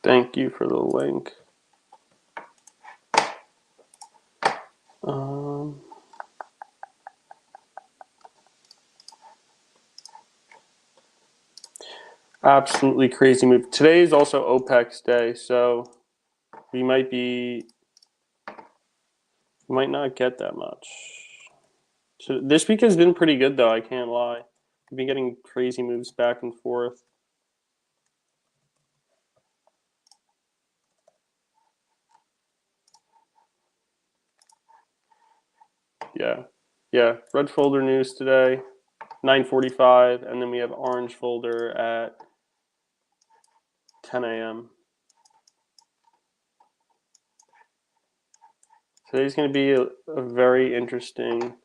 Thank you for the link. Absolutely crazy move. Today is also OPEC's day, so we might not get that much. So this week has been pretty good, though. I can't lie. We've been getting crazy moves back and forth. Yeah. Red folder news today, 9:45, and then we have orange folder at 10 a.m. Today's going to be a very interesting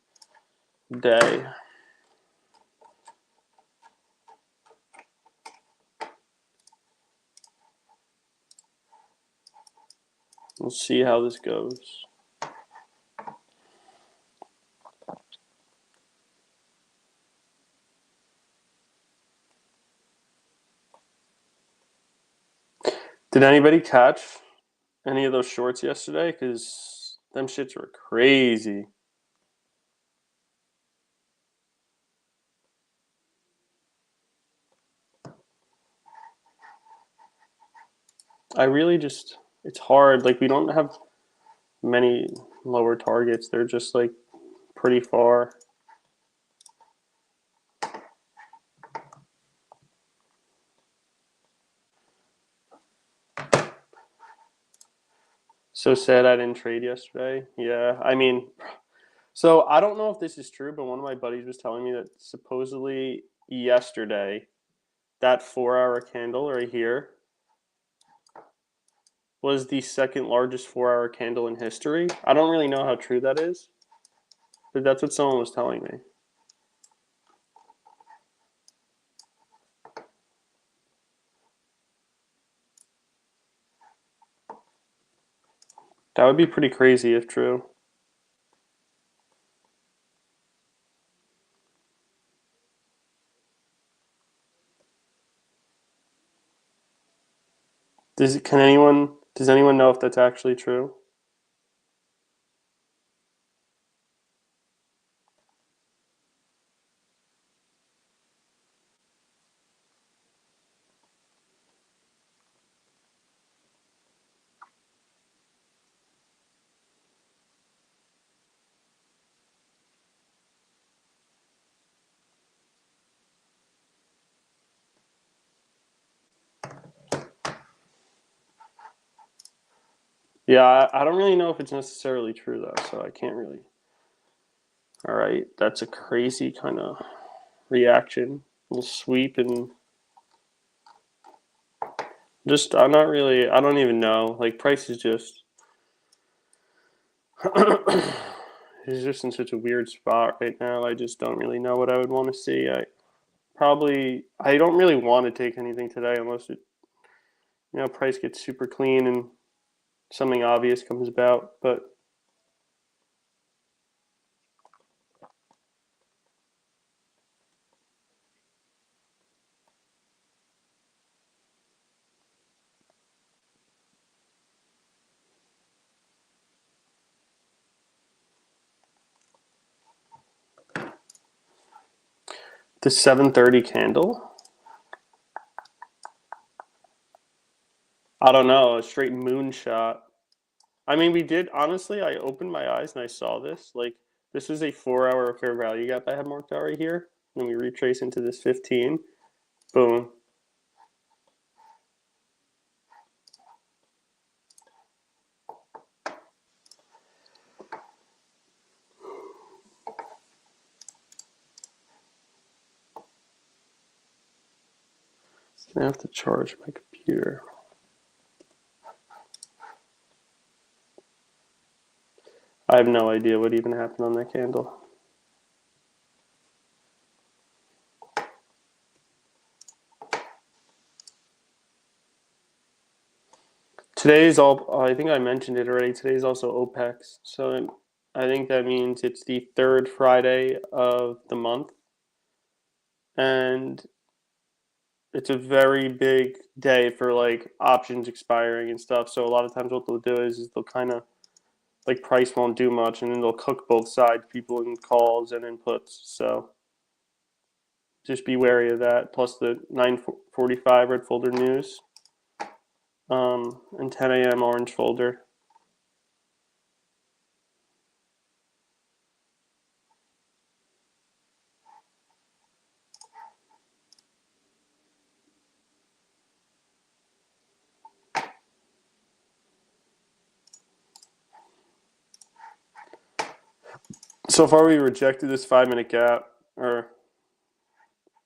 day. We'll see how this goes. Did anybody catch any of those shorts yesterday? Because them shits were crazy. I really just, it's hard. Like, we don't have many lower targets. They're just, like, pretty far. So sad I didn't trade yesterday. Yeah, I mean, so I don't know if this is true, but one of my buddies was telling me that supposedly yesterday, that 4-hour candle right here was the second largest 4-hour candle in history. I don't really know how true that is, but that's what someone was telling me. That would be pretty crazy if true. Does anyone know if that's actually true? Yeah, I don't really know if it's necessarily true though, so I can't really. All right, that's a crazy kind of reaction. Little sweep and just I don't even know. Like price is just he's just in such a weird spot right now. I just don't really know what I would want to see. I don't really want to take anything today unless price gets super clean and something obvious comes about, but the 7:30 candle, I don't know, a straight moonshot. I mean, we did, honestly, I opened my eyes and I saw this. Like, this was a 4-hour fair value gap I had marked out right here. And we retrace into this 15. Boom. I have to charge my computer. I have no idea what even happened on that candle. Today's I think I mentioned it already. Today's also OPEC's. So I think that means it's the third Friday of the month. And it's a very big day for like options expiring and stuff. So a lot of times what they'll do is they'll kind of like price won't do much, and then they'll cook both sides, people in calls and inputs. So just be wary of that. Plus the 9:45 red folder news, and 10 a.m. orange folder. So far, we rejected this 5-minute gap, or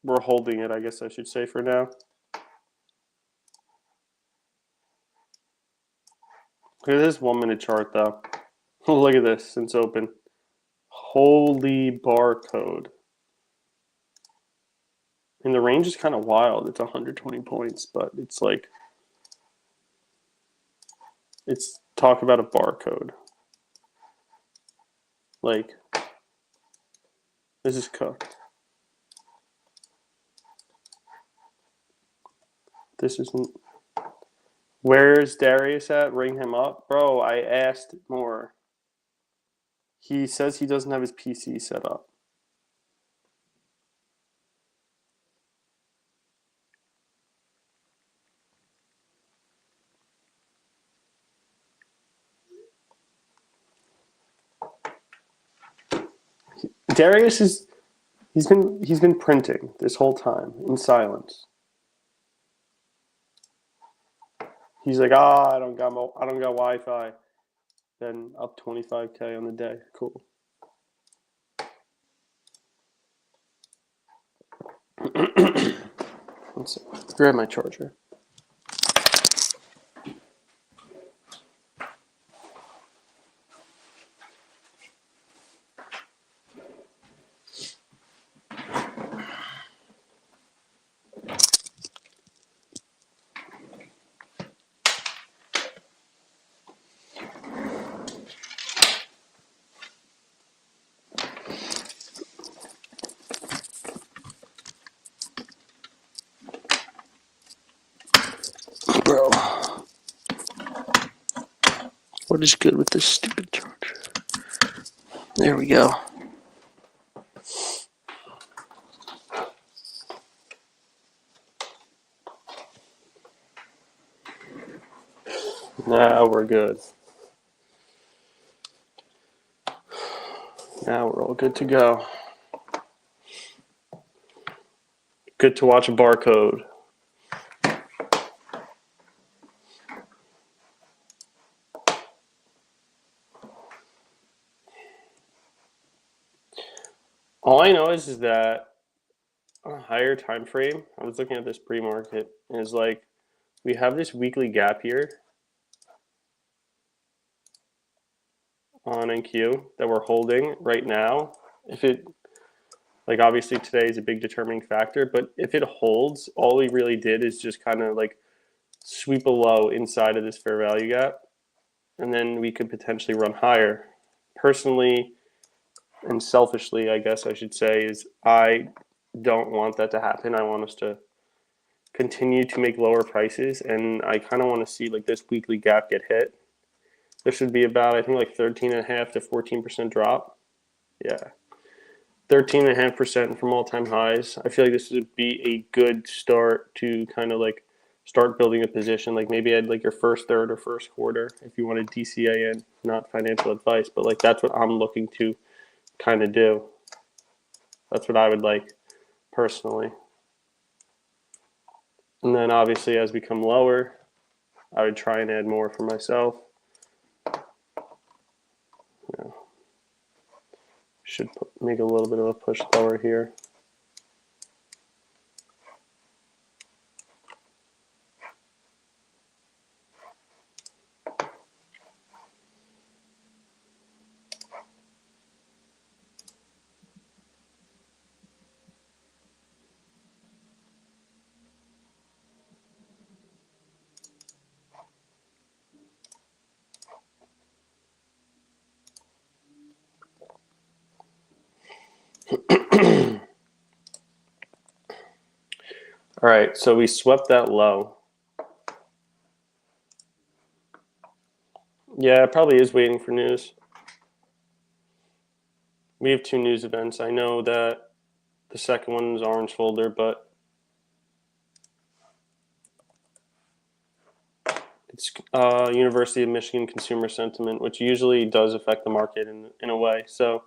we're holding it, I guess I should say, for now. Look at this 1-minute chart, though. Look at this since open. Holy barcode. And the range is kind of wild. It's 120 points, but it's like, it's talk about a barcode. Like, this is cooked. This isn't. Where's Darius at? Ring him up. Bro, I asked more. He says he doesn't have his PC set up. Darius is he's been printing this whole time in silence. He's like, I don't got Wi-Fi. Then up 25K on the day. Cool. Let's grab my charger. Bro, what is good with this stupid charger? There we go. Now we're good. Now we're all good to go. Good to watch a barcode. All I know is that on a higher time frame, I was looking at this pre-market, and it's like we have this weekly gap here on NQ that we're holding right now. If it, like, obviously today is a big determining factor, but if it holds, all we really did is just kind of like sweep a low inside of this fair value gap, and then we could potentially run higher. Personally and selfishly, I guess I should say, is I don't want that to happen. I want us to continue to make lower prices, and I kind of want to see like this weekly gap get hit. There should be about, I think, like 13.5 to 14% drop. Yeah, 13.5% from all-time highs. I feel like this would be a good start to kind of like start building a position. Like maybe add like your first third or first quarter if you wanted DCA in. Not financial advice, but like that's what I'm looking to kind of do. That's what I would like personally. And then obviously as we come lower, I would try and add more for myself. Yeah. Should make a little bit of a push lower here. All right, so we swept that low. Yeah, it probably is waiting for news. We have 2 news events. I know that the second one is orange folder, but it's University of Michigan consumer sentiment, which usually does affect the market in a way. So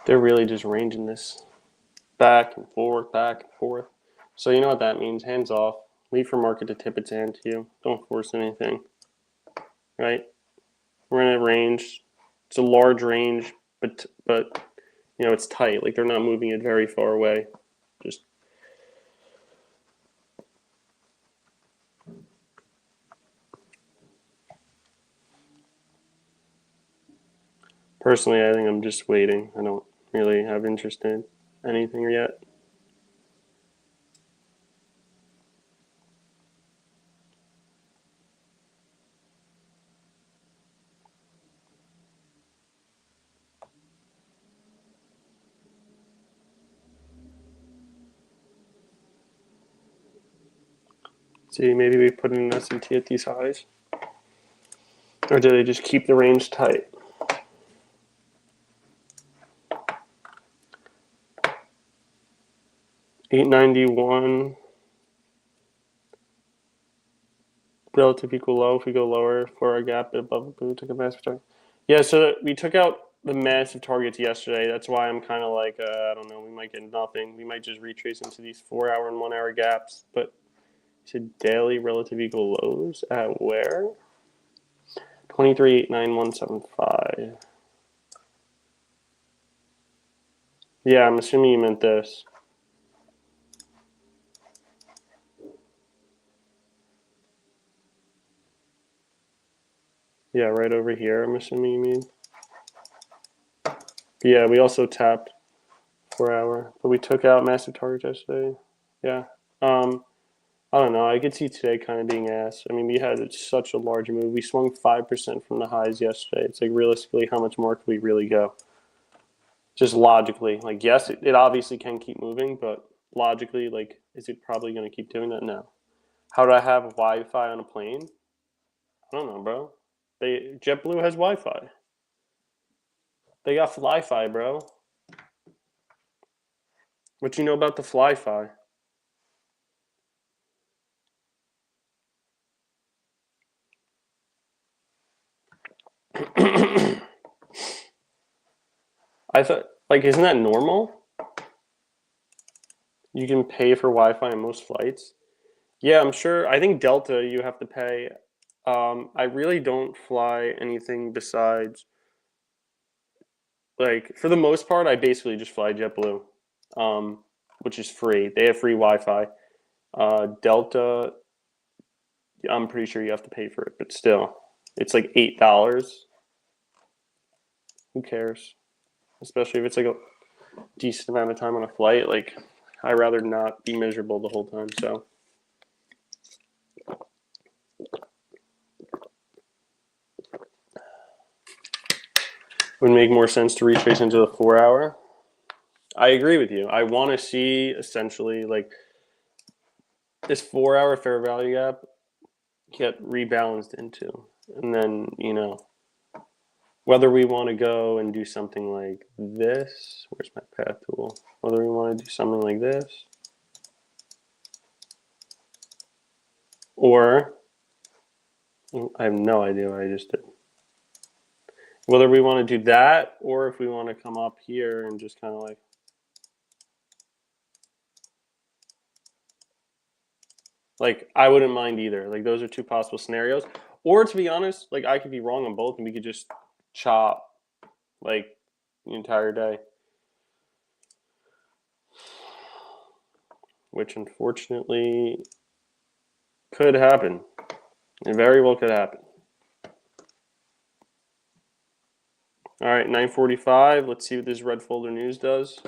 they're really just ranging this back and forth, back and forth. So you know what that means. Hands off. Leave for market to tip its hand to you. Don't force anything. Right? We're in a range. It's a large range, but you know, it's tight. Like they're not moving it very far away. Just personally, I think I'm just waiting. I don't really have interest in anything yet. See, maybe we put in an S&T at these highs. Or do they just keep the range tight? $891 relative equal low. If we go lower for our gap above, we took a massive target. Yeah, so we took out the massive targets yesterday. That's why I'm kind of like, I don't know, we might get nothing. We might just retrace into these 4-hour and 1-hour gaps. But to daily relative equal lows at where? 23,89175. Yeah, I'm assuming you meant this. Yeah, right over here, I'm assuming you mean. But yeah, we also tapped 4-hour, but we took out massive targets yesterday. Yeah. I don't know. I could see today kind of being ass. I mean, we had such a large move. We swung 5% from the highs yesterday. It's like realistically, how much more could we really go? Just logically, like yes, it obviously can keep moving, but logically, like, is it probably going to keep doing that? No. How do I have Wi-Fi on a plane? I don't know, bro. JetBlue has Wi-Fi. They got Fly-Fi, bro. What you know about the Fly-Fi? I thought, like, isn't that normal? You can pay for Wi-Fi on most flights. Yeah, I'm sure. I think Delta you have to pay. I really don't fly anything besides, like, for the most part, I basically just fly JetBlue, which is free. They have free Wi-Fi. Delta, I'm pretty sure you have to pay for it, but still, it's like $8. Who cares? Especially if it's like a decent amount of time on a flight. Like, I'd rather not be miserable the whole time. So. Would make more sense to retrace into the 4-hour. I agree with you. I want to see essentially like this 4-hour fair value gap get rebalanced into, and then you know whether we want to go and do something like this. Where's my path tool? Whether we want to do something like this, or I have no idea what I just did. Whether we want to do that, or if we want to come up here and just kind of like I wouldn't mind either. Like those are 2 possible scenarios. Or to be honest, like I could be wrong on both, and we could just chop like the entire day, which unfortunately could happen. It very well could happen. All right, 9:45. Let's see what this red folder news does.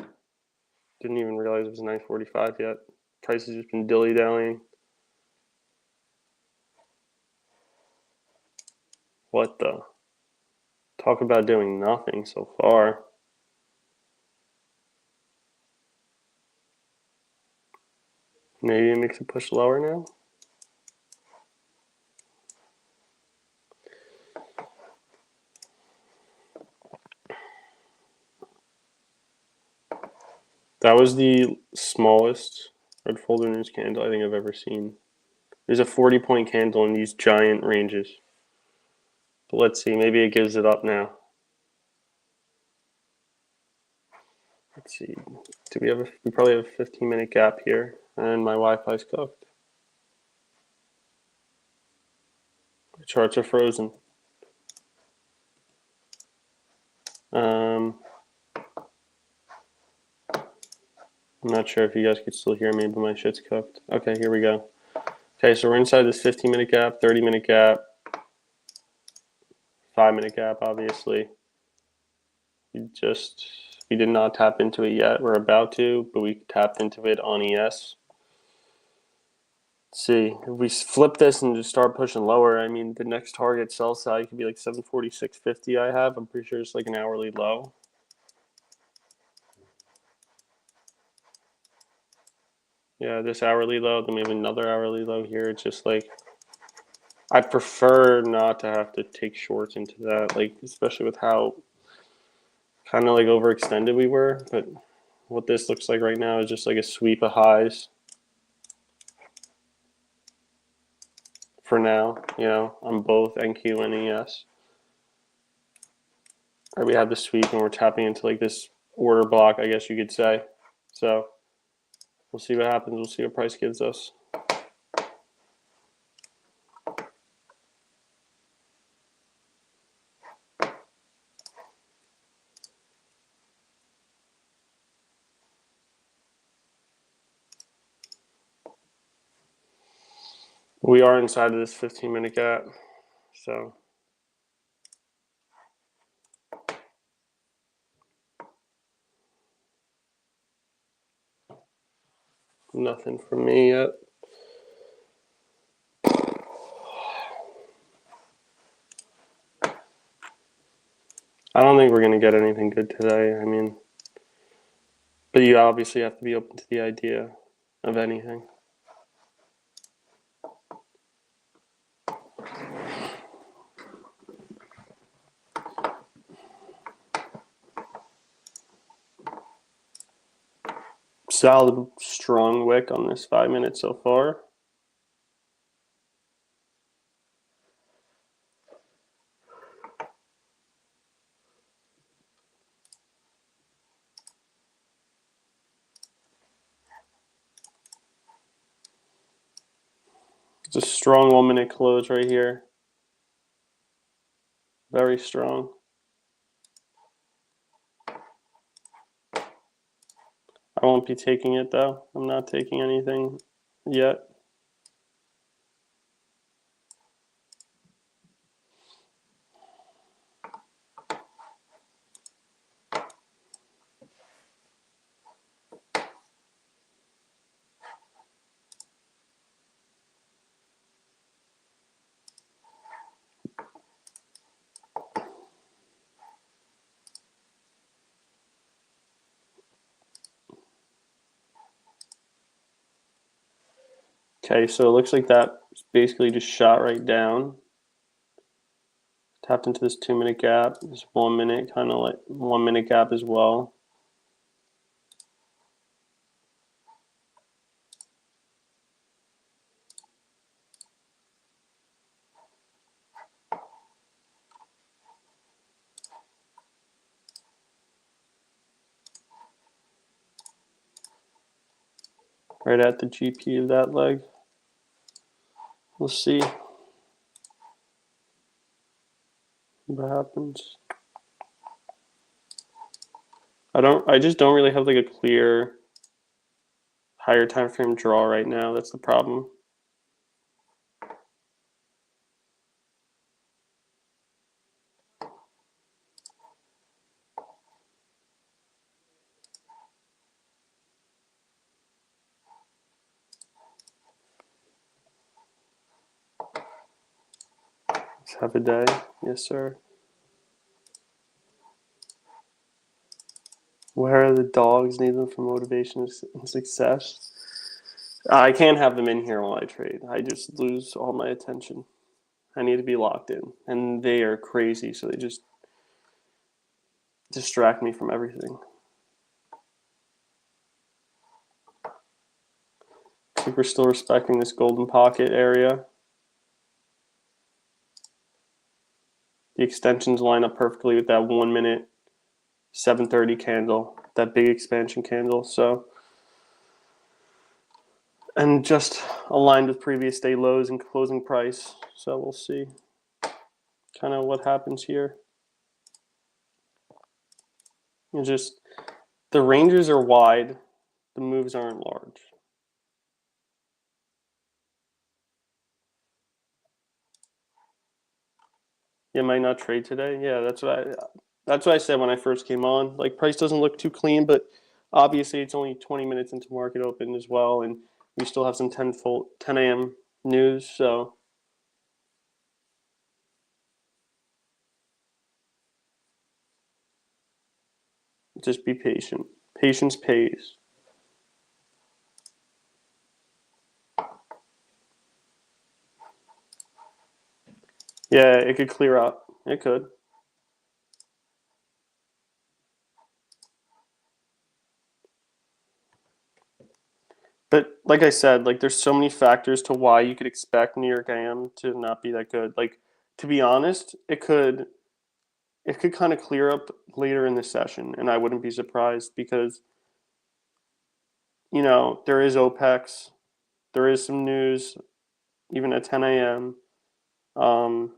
Didn't even realize it was 9:45 yet. Price has just been dilly-dallying. What the? Talk about doing nothing so far. Maybe it makes it push lower now. That was the smallest red folder news candle I think I've ever seen. There's a 40-point candle in these giant ranges. But let's see, maybe it gives it up now. Let's see. Do we have we probably have a 15-minute gap here, and my Wi-Fi's cooked. The charts are frozen. I'm not sure if you guys could still hear me, but my shit's cooked. Okay, here we go. Okay, so we're inside this 15-minute gap, 30-minute gap, 5-minute gap, obviously. We did not tap into it yet. We're about to, but we tapped into it on ES. Let's see, if we flip this and just start pushing lower, I mean, the next target sell side could be like 746.50 I have. I'm pretty sure it's like an hourly low. Yeah, this hourly low, then we have another hourly low here. It's just like, I prefer not to have to take shorts into that, like, especially with how kind of like overextended we were. But what this looks like right now is just like a sweep of highs for now, you know, on both NQ and ES. Right, we have the sweep and we're tapping into like this order block, I guess you could say. So we'll see what happens. We'll see what price gives us. We are inside of this 15-minute gap, so nothing from me yet. I don't think we're going to get anything good today. I mean, but you obviously have to be open to the idea of anything. Solid, strong wick on this 5 minutes so far. It's a strong 1 minute close right here. Very strong. I won't be taking it though. I'm not taking anything yet. Okay, so it looks like that basically just shot right down. Tapped into this 2 minute gap. This 1 minute, kind of like 1 minute gap as well. Right at the GP of that leg. We'll see what happens. I just don't really have like a clear higher time frame draw right now. That's the problem. Let's have a day. Yes, sir. Where are the dogs? Need them for motivation and success. I can't have them in here while I trade. I just lose all my attention. I need to be locked in. And they are crazy, so they just distract me from everything. I think we're still respecting this golden pocket area. The extensions line up perfectly with that 1 minute 7:30 candle, that big expansion candle. So, and just aligned with previous day lows and closing price. So we'll see kind of what happens here. And just the ranges are wide, the moves aren't large. You might not trade today. Yeah, that's what I said when I first came on. Like, price doesn't look too clean, but obviously it's only 20 minutes into market open as well, and we still have some 10 a.m. news. So just be patient. Patience pays. Yeah, it could clear up. It could. But like I said, like, there's so many factors to why you could expect New York AM to not be that good. Like, to be honest, it could kind of clear up later in the session, and I wouldn't be surprised because there is OPEX, there is some news, even at 10 a.m. Um,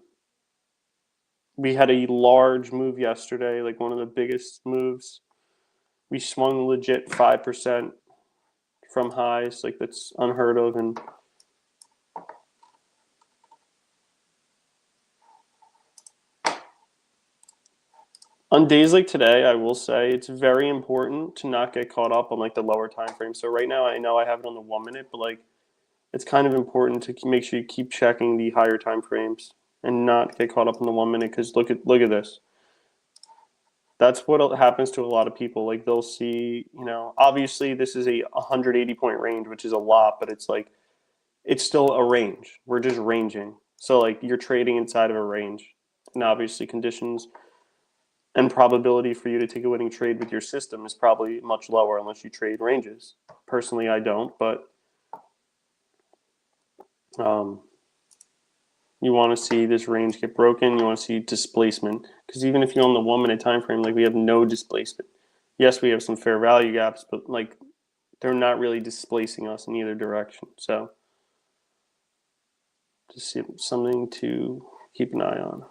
we had a large move yesterday, like one of the biggest moves. We swung legit 5% from highs, like that's unheard of. And on days like today, I will say it's very important to not get caught up on like the lower time frame. So right now, I know I have it on the 1 minute, but like it's kind of important to make sure you keep checking the higher time frames and not get caught up in the 1 minute. Because look at this. That's what happens to a lot of people. Like, they'll see, obviously this is a 180 point range, which is a lot, but it's like it's still a range. We're just ranging. So like you're trading inside of a range, and obviously conditions and probability for you to take a winning trade with your system is probably much lower unless you trade ranges. Personally, I don't, but you want to see this range get broken. You want to see displacement, because even if you're on the 1 minute time frame, like, we have no displacement. Yes, we have some fair value gaps, but like they're not really displacing us in either direction. So just something to keep an eye on.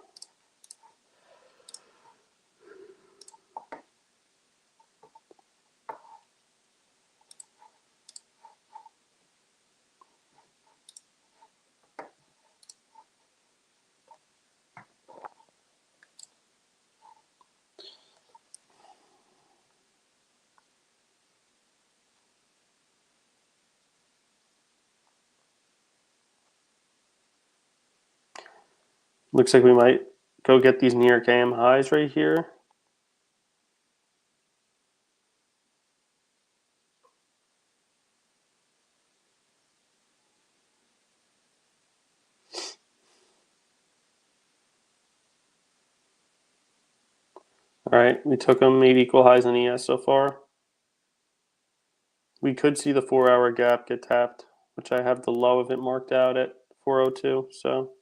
Looks like we might go get these New York AM highs right here. All right, we took them 8 equal highs on ES so far. We could see the 4-hour gap get tapped, which I have the low of it marked out at 402. So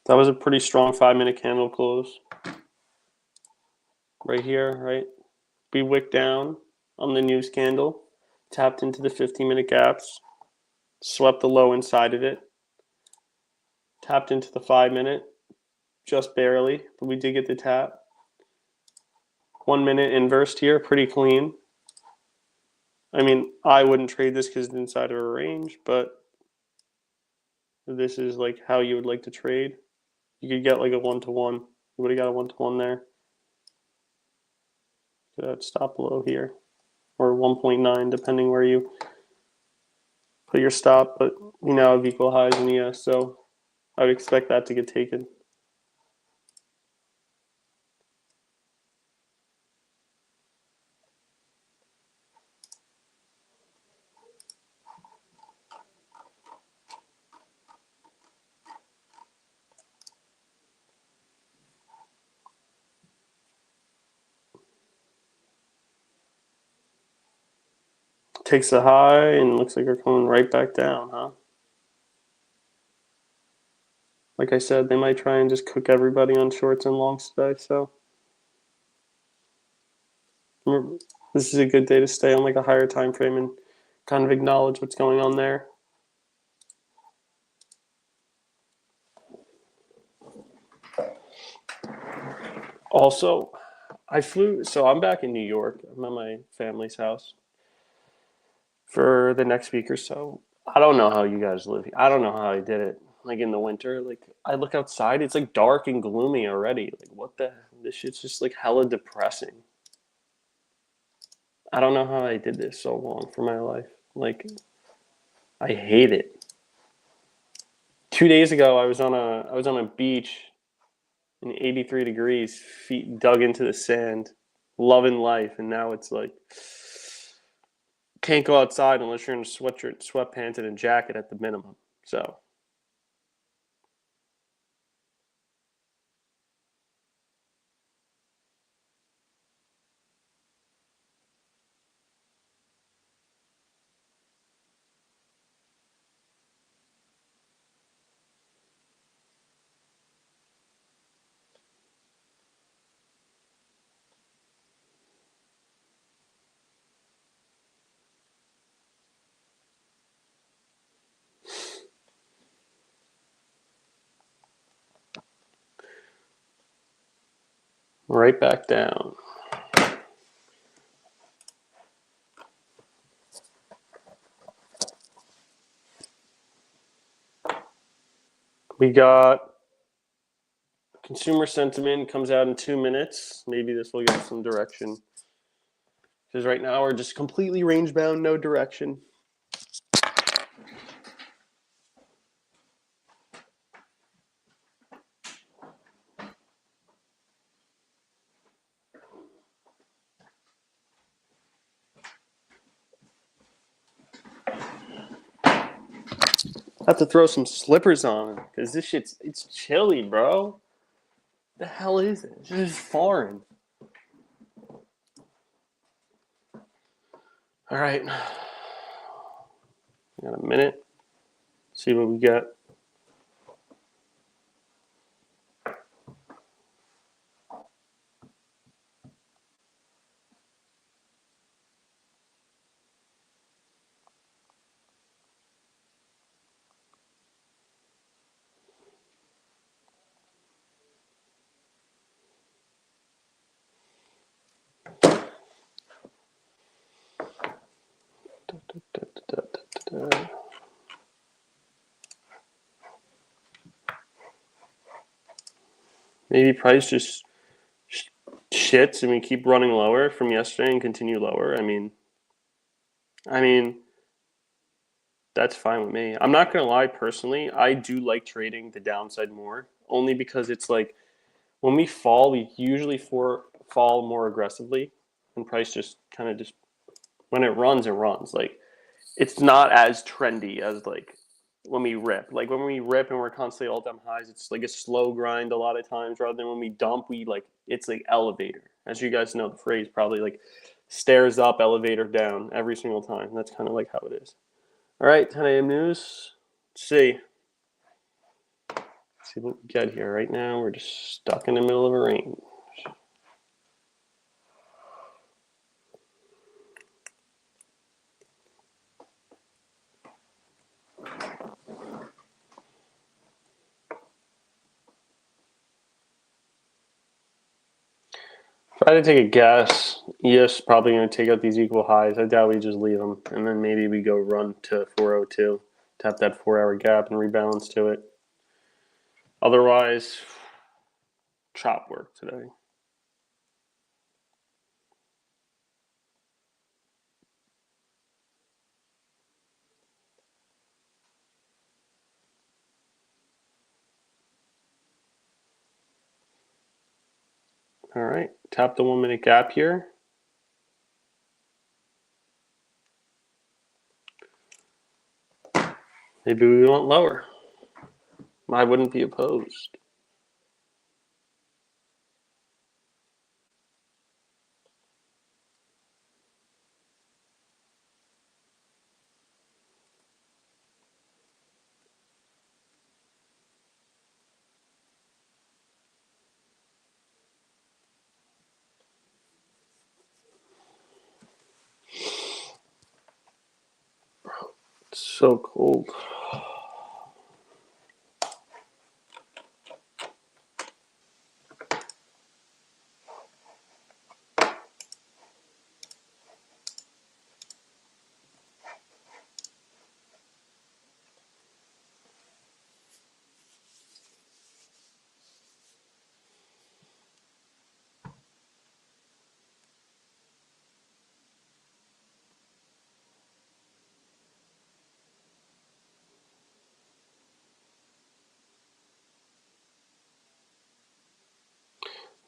that was a pretty strong 5-minute candle close. Right here, right? We wicked down on the news candle, tapped into the 15-minute gaps, swept the low inside of it, tapped into the 5-minute, just barely, but we did get the tap. 1 minute inversed here, pretty clean. I mean, I wouldn't trade this because it's inside of a range, but this is like how you would like to trade. You could get like a 1-to-1. You would have got a 1-to-1 there. stop below here, or 1.9, depending where you put your stop. But we now have equal highs in ES, so I would expect that to get taken. Takes a high and looks like we're coming right back down, huh? Like I said, they might try and just cook everybody on shorts and longs today, so this is a good day to stay on like a higher time frame and kind of acknowledge what's going on there. Also, so I'm back in New York. I'm at my family's house for the next week or so. I don't know how you guys live here. I don't know how I did it. Like in the winter, like I look outside, it's like dark and gloomy already. Like what the, this shit's just like hella depressing. I don't know how I did this so long for my life. Like I hate it. 2 days ago, I was on a beach in 83 degrees, feet dug into the sand, loving life, and now it's like can't go outside unless you're in a sweatshirt, sweatpants, and a jacket at the minimum. So right back down. We got consumer sentiment comes out in 2 minutes. Maybe this will get some direction. Because right now we're just completely range bound, no direction. I have to throw some slippers on because this it's chilly, bro. The hell is it? This is foreign. All right. Got a minute. See what we got. Maybe price just shits and we keep running lower from yesterday and continue lower. I mean, that's fine with me. I'm not gonna lie, personally, I do like trading the downside more, only because it's like when we fall, we usually fall more aggressively, and price just kind of just when it runs, it runs. Like it's not as trendy as like when we rip. Like when we rip and we're constantly all-time highs, it's like a slow grind a lot of times, rather than when we dump, we like it's like elevator. As you guys know the phrase, probably like stairs up, elevator down every single time. That's kind of like how it is. All right, 10 a.m. news. Let's see. Let's see what we get here. Right now, we're just stuck in the middle of a range. If I had to take a guess, ES probably going to take out these equal highs. I doubt we just leave them. And then maybe we go run to 402, tap that 4-hour gap and rebalance to it. Otherwise, chop work today. All right, tap the 1 minute gap here. Maybe we want lower. I wouldn't be opposed. It's so cold.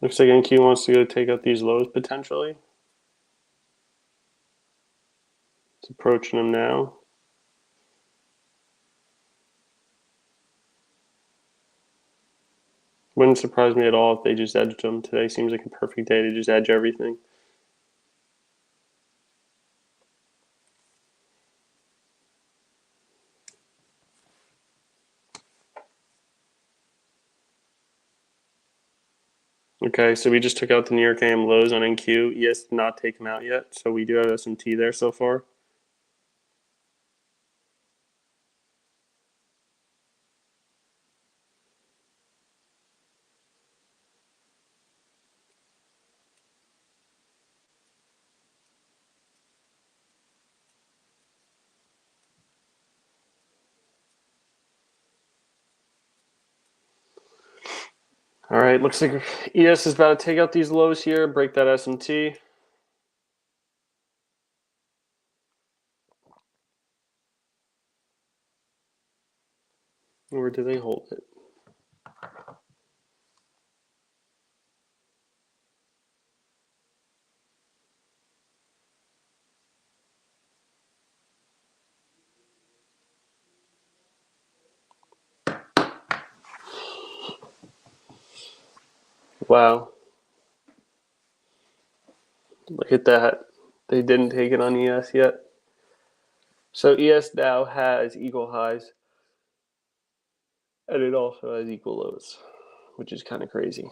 Looks like NQ wants to go take out these lows potentially. It's approaching them now. Wouldn't surprise me at all if they just edged them. Today seems like a perfect day to just edge everything. Okay, so we just took out the New York AM lows on NQ. ES did not take them out yet, so we do have SMT there so far. All right, looks like ES is about to take out these lows here, break that SMT. Where do they hold it? Wow. Look at that. They didn't take it on ES yet. So ES now has equal highs. And it also has equal lows, which is kind of crazy.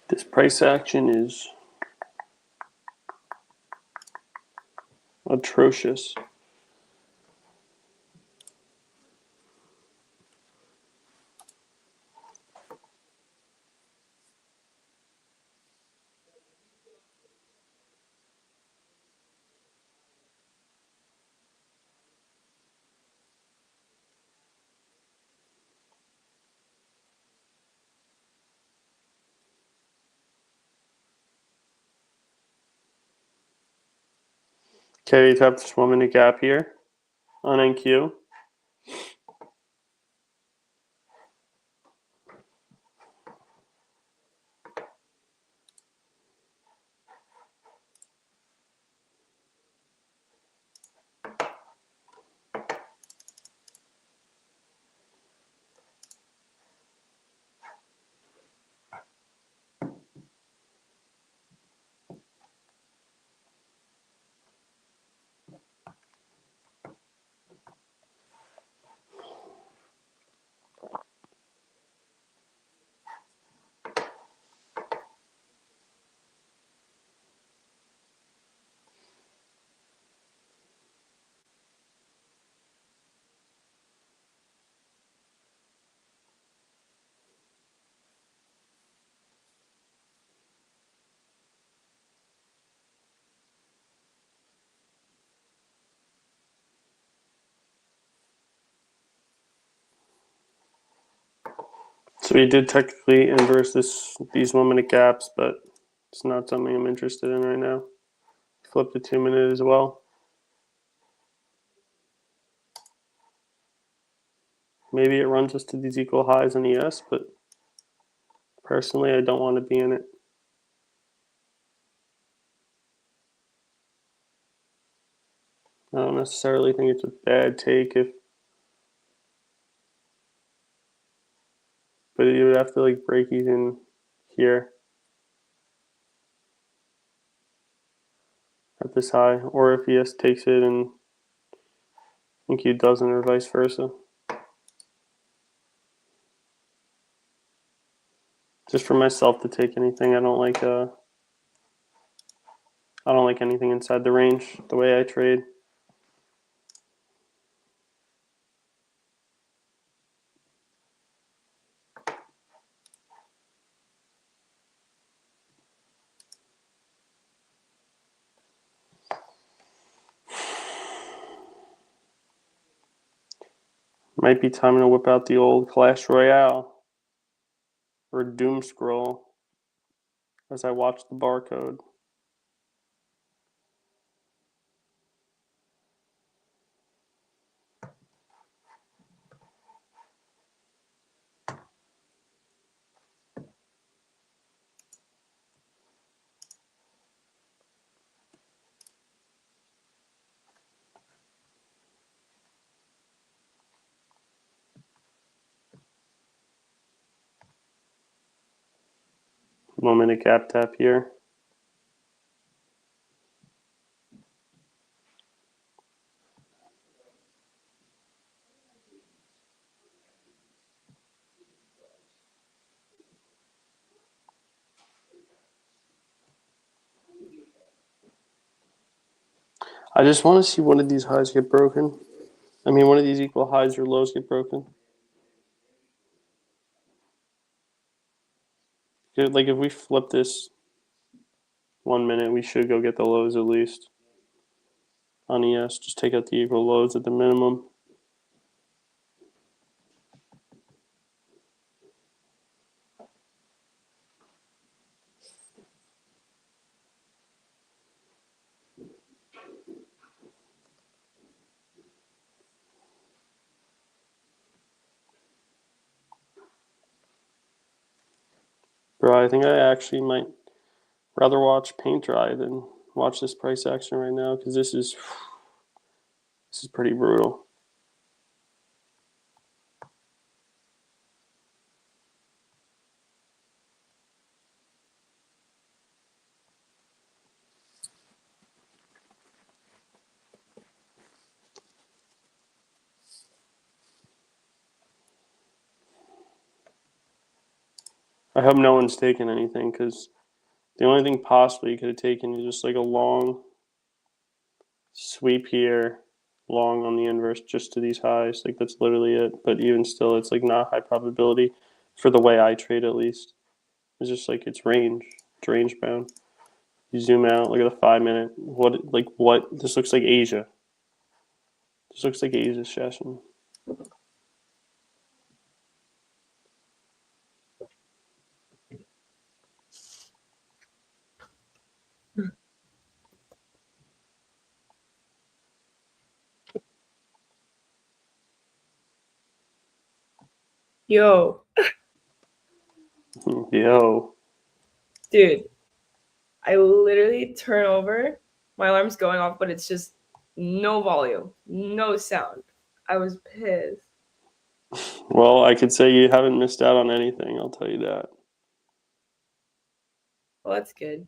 This price action is atrocious. Okay, tap this 1 minute gap here on NQ. So we did technically inverse these 1 minute gaps, but it's not something I'm interested in right now. Flip the 2 minute as well. Maybe it runs us to these equal highs in ES, but personally I don't want to be in it. I don't necessarily think it's a bad take but you would have to like break even here at this high, or if ES takes it and NQ doesn't, or vice versa. Just for myself to take anything, I don't like anything inside the range the way I trade. Might be time to whip out the old Clash Royale or Doom Scroll as I watch the barcode. Moment of gap tap here. I just want to see one of these highs get broken. I mean, one of these equal highs or lows get broken. Like if we flip this 1 minute, we should go get the lows at least. On ES, just take out the equal lows at the minimum. Bro, I think I actually might rather watch paint dry than watch this price action right now, because this is pretty brutal. I hope no one's taken anything, because the only thing possibly you could have taken is just like a long sweep here, long on the inverse just to these highs. Like that's literally it. But even still, it's like not high probability for the way I trade, at least. It's just like it's range. It's range bound. You zoom out, look at the 5 minute. What? This looks like Asia. This looks like Asia's session. Yo. Yo. Dude, I literally turn over. My alarm's going off, but it's just no volume, no sound. I was pissed. Well, I could say you haven't missed out on anything, I'll tell you that. Well, that's good.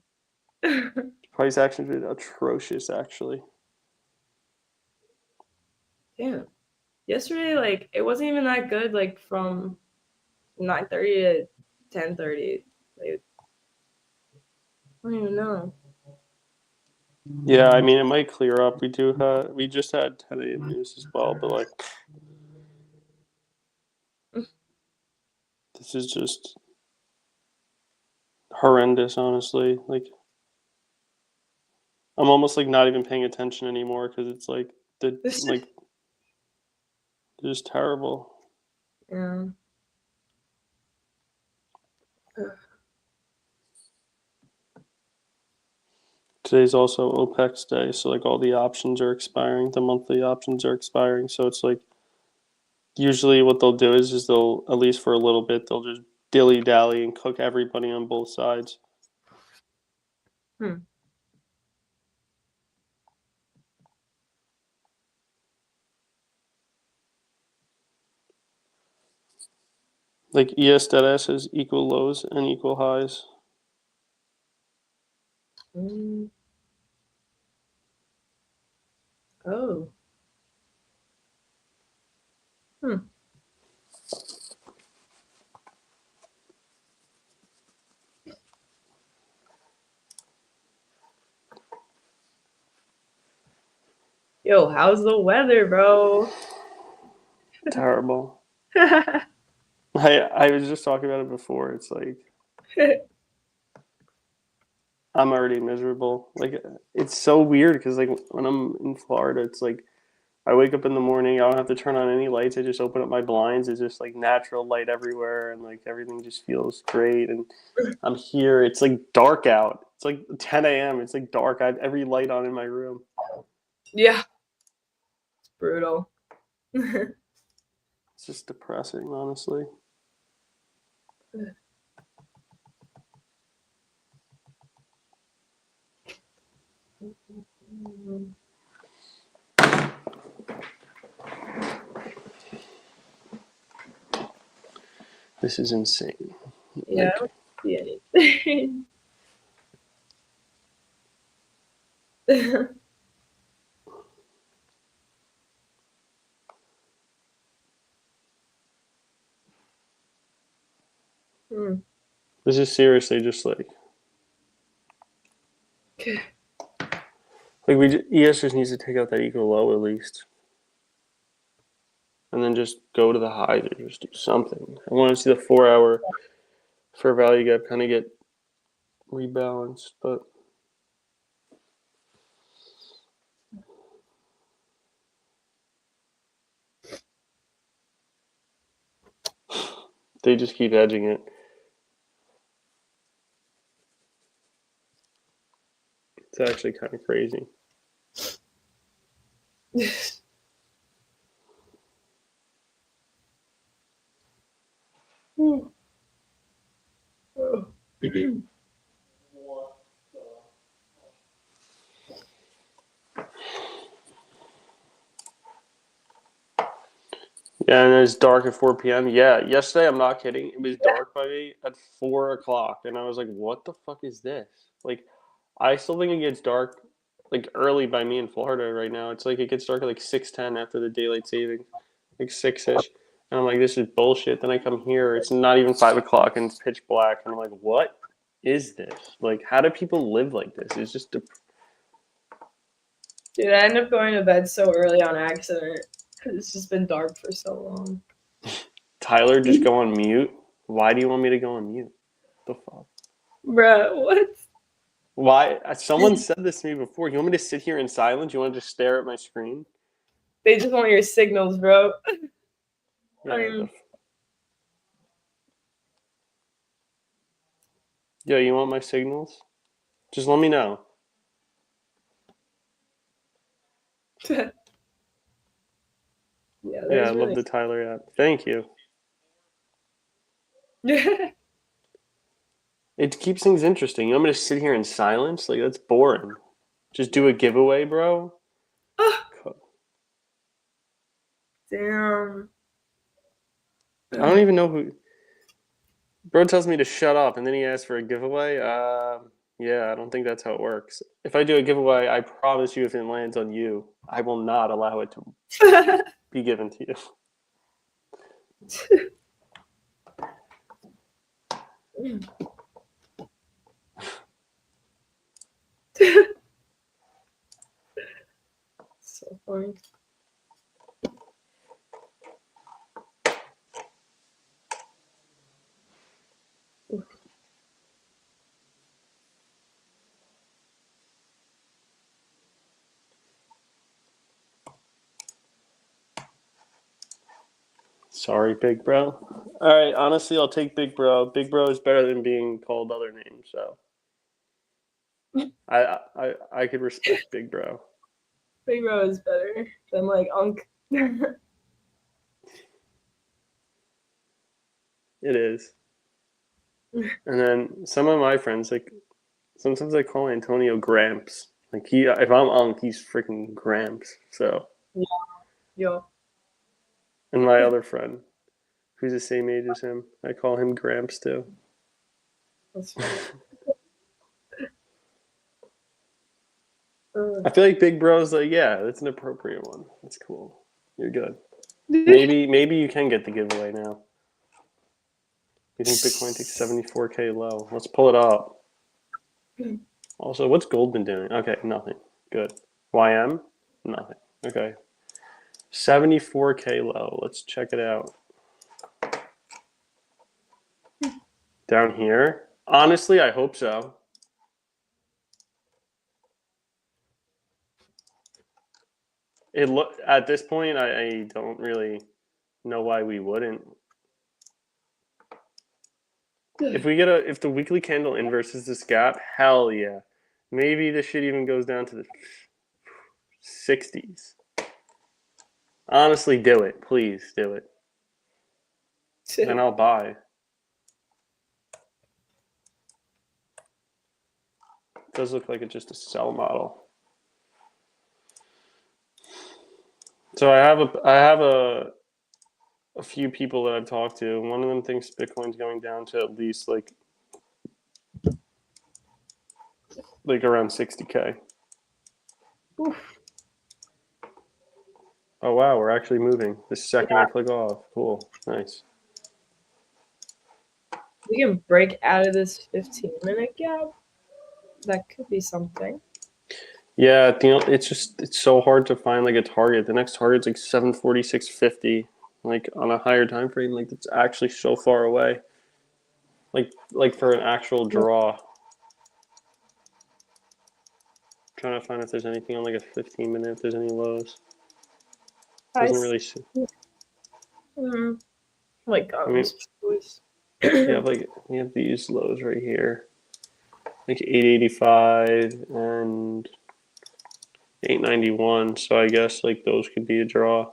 Price action is atrocious, actually. Damn. Yesterday, like, it wasn't even that good, like, from 9:30 to 10:30. Like, I don't even know. Yeah, I mean, it might clear up. We just had 10 a.m. news as well, but like, this is just horrendous, honestly. Like, I'm almost like not even paying attention anymore, because it's like just terrible. Yeah. Today's also OPEX day, so like all the options are expiring. The monthly options are expiring, so it's like usually what they'll do is they'll, at least for a little bit, they'll just dilly dally and cook everybody on both sides. Hmm. Like ES.S has equal lows and equal highs. Mm. Oh. Hmm. Yo, how's the weather, bro? Terrible. I was just talking about it before. It's like I'm already miserable. Like it's so weird because like when I'm in Florida, it's like I wake up in the morning. I don't have to turn on any lights. I just open up my blinds. It's just like natural light everywhere, and like everything just feels great. And I'm here. It's like dark out. It's like 10 a.m. It's like dark. I have every light on in my room. Yeah. It's brutal. It's just depressing, honestly. This is insane. Yeah, Like, I don't see anything. Hmm. this is seriously just like ES just needs to take out that equal low at least, and then just go to the highs or just do something. I want to see the 4 hour fair value gap kind of get rebalanced, but they just keep edging it. It's actually kind of crazy. Hmm. Oh. Yeah, and it's dark at 4 p.m. Yeah, yesterday, I'm not kidding. It was dark by me at 4 o'clock, and I was like, what the fuck is this? Like, I still think it gets dark like early by me in Florida right now. It's like it gets dark at like 6:10 after the daylight saving, like 6-ish. And I'm like, this is bullshit. Then I come here, it's not even 5 o'clock and it's pitch black. And I'm like, what is this? Like, how do people live like this? It's just Dude, I end up going to bed so early on accident because it's just been dark for so long. Tyler, just go on mute. Why do you want me to go on mute? The fuck? Bruh, what? Why? Someone said this to me before. You want me to sit here in silence? You want to just stare at my screen? They just want your signals, bro. Yeah. I mean, Yeah, you want my signals? Just let me know. yeah, Yeah, I there's love really. the Tyler app. Thank you. It keeps things interesting. You want me to sit here in silence? Like, that's boring. Just do a giveaway, bro. Damn. I don't even know who. Bro tells me to shut up, and then he asks for a giveaway. Yeah, I don't think that's how it works. If I do a giveaway, I promise you, if it lands on you, I will not allow it to be given to you. So funny. Sorry, big bro. All right, honestly, I'll take big bro. Big bro is better than being called other names, so I could respect big bro. Big bro is better than like Unk. It is. And then some of my friends, like sometimes I call Antonio Gramps. Like if I'm Unk, he's freaking Gramps. So, Yo. and my other friend, who's the same age as him, I call him Gramps too. That's funny. I feel like Big Bro's like, yeah, that's an appropriate one. That's cool. You're good. Maybe you can get the giveaway now. You think Bitcoin takes 74K low? Let's pull it up. Also, what's gold been doing? Okay, nothing. Good. YM? Nothing. Okay. 74K low. Let's check it out. Down here? Honestly, I hope so. At this point, I don't really know why we wouldn't. If the weekly candle inverses this gap, hell yeah. Maybe this shit even goes down to the 60s. Honestly, do it. Please do it. Then I'll buy. It does look like it's just a sell model. So I have a few people that I've talked to. One of them thinks Bitcoin's going down to at least like around 60K. Oof. Oh wow, we're actually moving. The second I click off. Cool. Nice. We can break out of this 15-minute gap. That could be something. Yeah, it's so hard to find like a target. The next target's like 746.50, like on a higher time frame. Like it's actually so far away. Like for an actual draw. Trying to find if there's anything on like a 15-minute. If there's any lows. Doesn't really see. Like I mean, we have these lows right here, like 885 and 891. So I guess like those could be a draw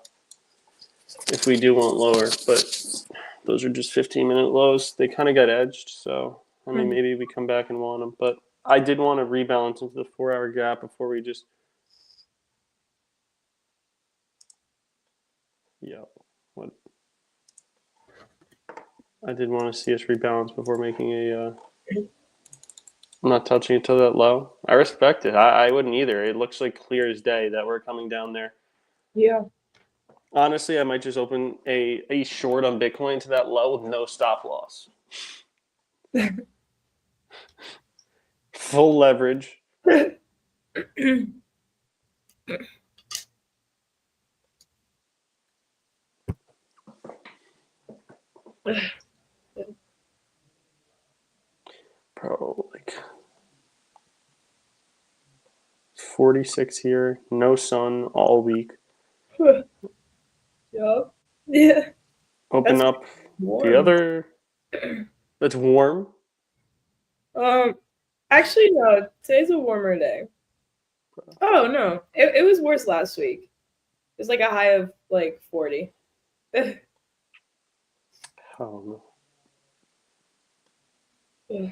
if we do want lower, but those are just 15-minute lows. They kind of got edged, so I mean maybe we come back and want them. But I did want to rebalance into the 4-hour gap before we just. Yeah, what? I did want to see us rebalance before making a. I'm not touching it to that low. I respect it. I wouldn't either. It looks like clear as day that we're coming down there. Yeah. Honestly, I might just open a short on Bitcoin to that low with no stop loss. Full leverage. Probably like 46 here. No sun all week. Yup. Yeah. Open up warm. the other. That's warm. Actually no. Today's a warmer day. Oh no, it was worse last week. It was like a high of like 40. Oh Yeah.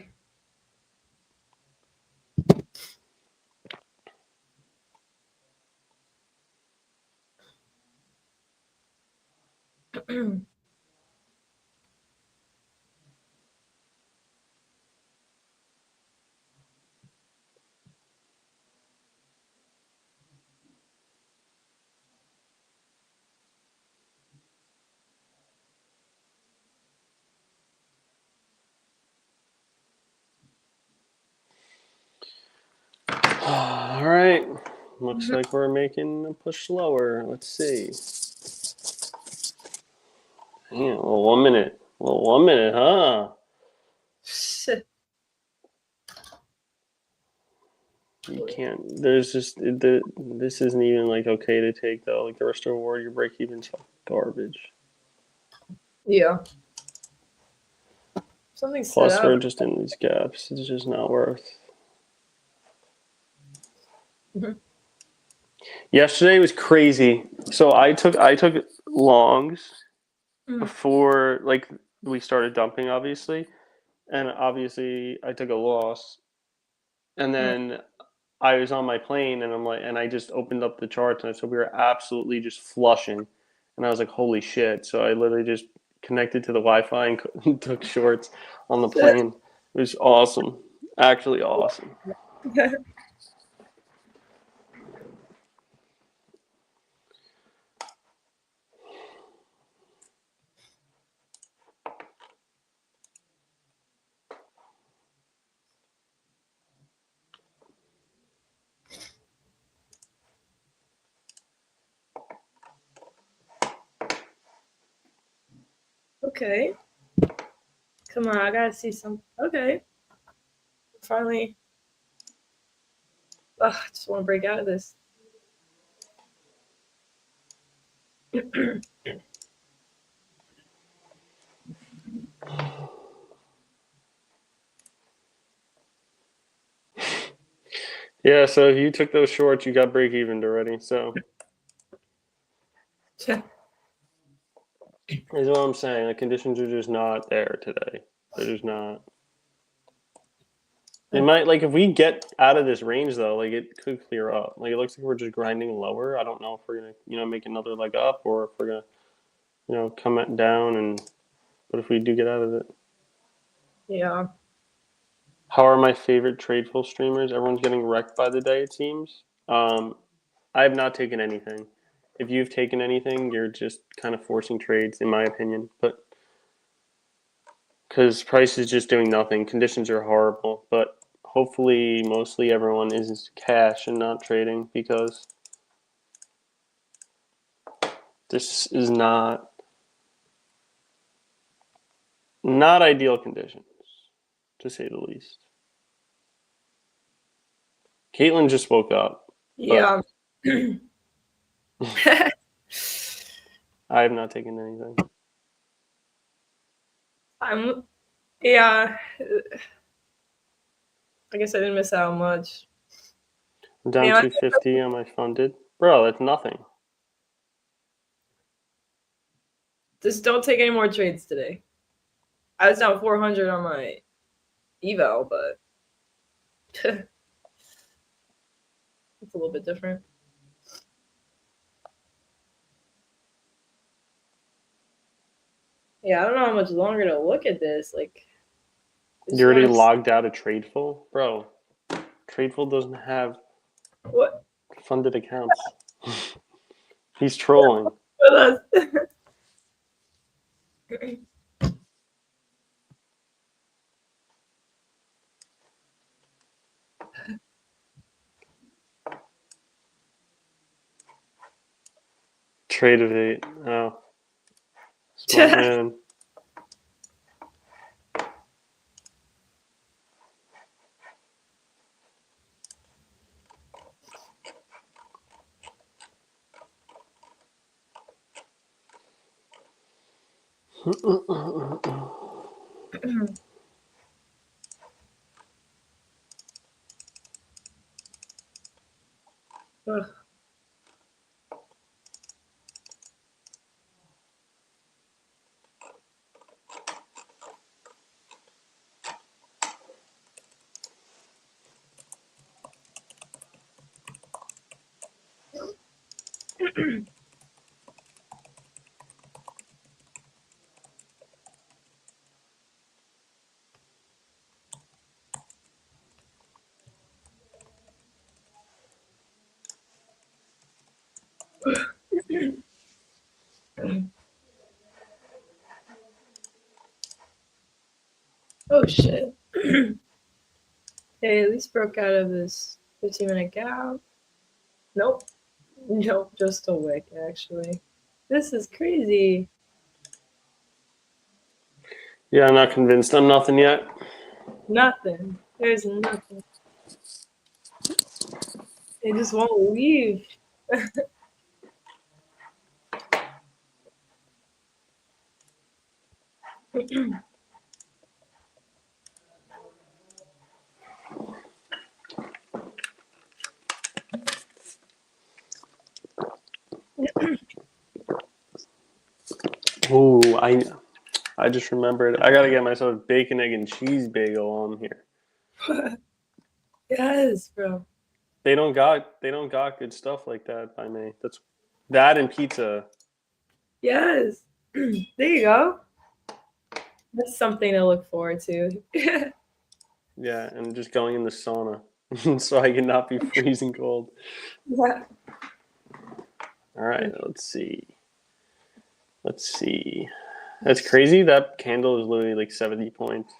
All right. Looks like we're making a push lower. Let's see. Yeah, well, 1 minute. Well, 1 minute, huh? You can't. There's just this isn't even like okay to take though. Like the rest of reward, your break even's garbage. Yeah. Something stood Plus, we're out. just in these gaps. It's just not worth. Mhm. Yesterday was crazy. So I took longs before like we started dumping, obviously, and obviously I took a loss, and then I was on my plane, and I just opened up the charts, and so we were absolutely just flushing, and I was like, holy shit! So I literally just connected to the Wi-Fi and took shorts on the plane. It was awesome, actually awesome. Okay. Come on, I gotta see some. Okay. Finally. Ugh, I just want to break out of this. Yeah, so if you took those shorts, you got break even already. So is what I'm saying. The conditions are just not there today. They're just not. It might like if we get out of this range though, like it could clear up. Like it looks like we're just grinding lower. I don't know if we're gonna make another leg up or if we're gonna come down and. But if we do get out of it, Yeah. how are my favorite Tradeful streamers? Everyone's getting wrecked by the day. It seems. I have not taken anything. If you've taken anything, you're just kind of forcing trades, in my opinion. But because price is just doing nothing, conditions are horrible. But hopefully, mostly everyone is cash and not trading because this is not ideal conditions, to say the least. Caitlin just woke up, Yeah. I have not taken anything. Yeah. I guess I didn't miss out much. I'm down Man, 250 on my funded. Bro, that's nothing. just don't take any more trades today. I was down 400 on my eval, but it's a little bit different. Yeah, I don't know how much longer to look at this. Like, You already logged out of Tradeful? Bro, Tradeful doesn't have what? funded accounts. He's trolling. Trade of 8. Oh. Smart man. Ugh. Oh shit. Hey, at least broke out of this 15-minute gap. Nope. Nope, just a wick, actually. This is crazy. Yeah, I'm not convinced. I'm nothing yet. Nothing. There's nothing. They just won't leave. Ooh, I just remembered. I gotta get myself a bacon, egg, and cheese bagel on here. Yes, bro. They don't got good stuff like that by me. That's that and pizza. Yes. There you go. That's something to look forward to. Yeah, and just going in the sauna so I can not be freezing cold. Yeah. All right, let's see. Let's see. That's crazy. That candle is literally like 70 points.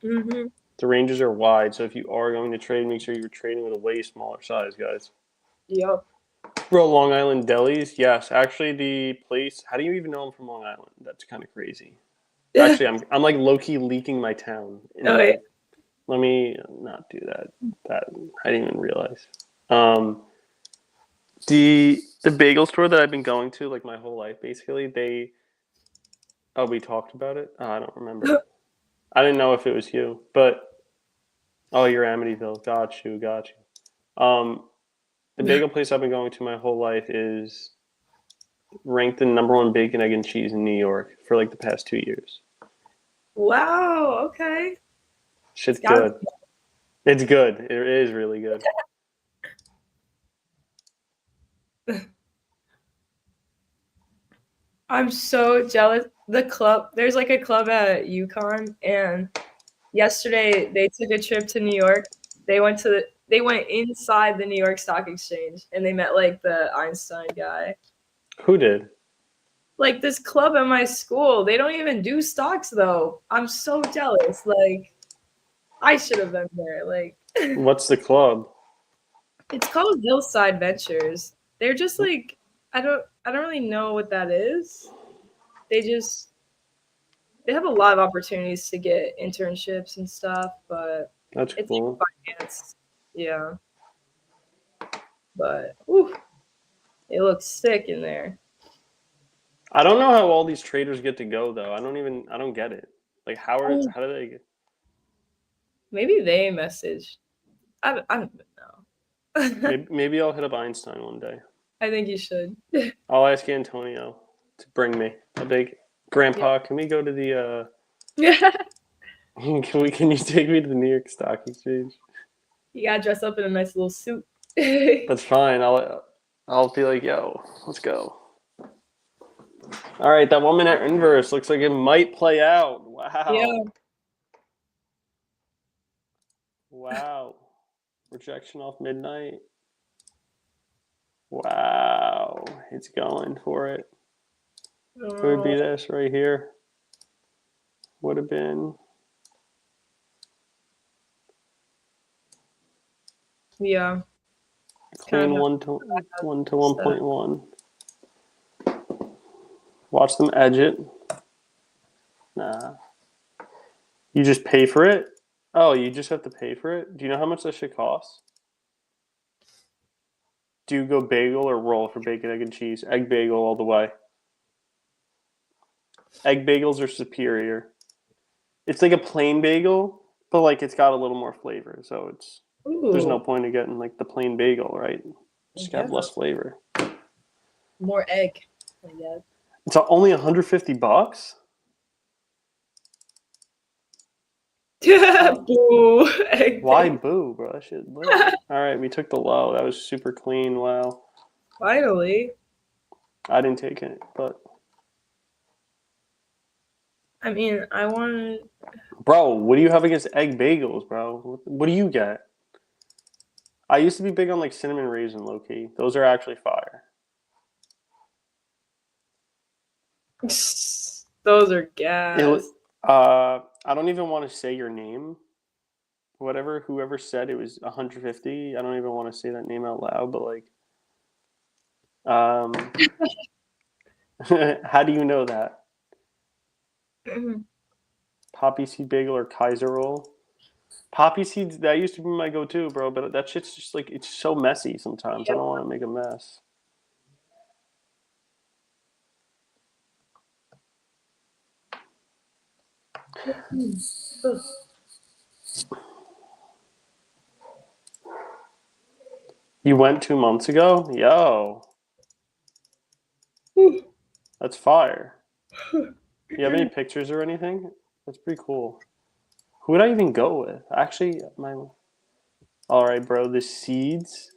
Mm-hmm. The ranges are wide, so if you are going to trade, make sure you're trading with a way smaller size, guys. Yep. Bro, Long Island delis, yes. Actually, the place. How do you even know I'm from Long Island? That's kind of crazy. Actually, I'm like low key leaking my town. Oh, yeah. Let me not do that. That I didn't even realize. The bagel store that I've been going to like my whole life, basically, we talked about it. I don't remember. I didn't know if it was you, but you're Amityville. Got you. The bagel place I've been going to my whole life is ranked the number one bacon, egg, and cheese in New York for like the past 2 years. Wow. Okay. Shit's good. It's good. It is really good. I'm so jealous. There's like a club at UConn, and yesterday they took a trip to New York. They went inside the New York Stock Exchange, and they met like the Einstein guy. Who did? Like this club at my school, they don't even do stocks though. I'm so jealous. Like I should have been there. Like What's the club? it's called Hillside Ventures. They're just like I don't really know what that is. They have a lot of opportunities to get internships and stuff, but That's it's cool. like finance. Yeah. But it looks sick in there. I don't know how all these traders get to go though. I don't get it. Like how do they get? Maybe they messaged. I don't know. Maybe I'll hit up Einstein one day. I think you should. I'll ask Antonio to bring me. I'll be like, Grandpa, can we go to the can you take me to the New York Stock Exchange? You gotta dress up in a nice little suit. That's fine. I'll be like, yo, let's go. All right, that 1 minute inverse looks like it might play out. Wow. Yeah. Wow. Rejection off midnight. Wow. It's going for it. It would be this right here. Would have been. Yeah. Clean 1 to 1.1. Watch them edge it. Nah. You just pay for it? Oh, you just have to pay for it? Do you know how much that shit costs? Do you go bagel or roll for bacon, egg, and cheese? Egg bagel all the way. Egg bagels are superior. It's like a plain bagel, but like it's got a little more flavor. So there's no point in getting like the plain bagel, right? Just got less flavor. More egg, I guess. It's only $150. Boo. Why boo, bro? That shit lit. All right, we took the low. That was super clean. Wow. Finally. I didn't take it, but I mean, I wanted. Bro, what do you have against egg bagels, bro? What do you get? I used to be big on like cinnamon raisin, low key. Those are actually fire. Those are gas. I don't even want to say your name. Whoever said it was 150. I don't even want to say that name out loud, but like, how do you know that? Poppy seed bagel or Kaiser roll? Poppy seeds, that used to be my go-to, bro, but that shit's just like, it's so messy sometimes. I don't want to make a mess. You went 2 months ago? Yo, that's fire. You have any pictures or anything? That's pretty cool. Who would I even go with? Actually, all right, bro. The seeds.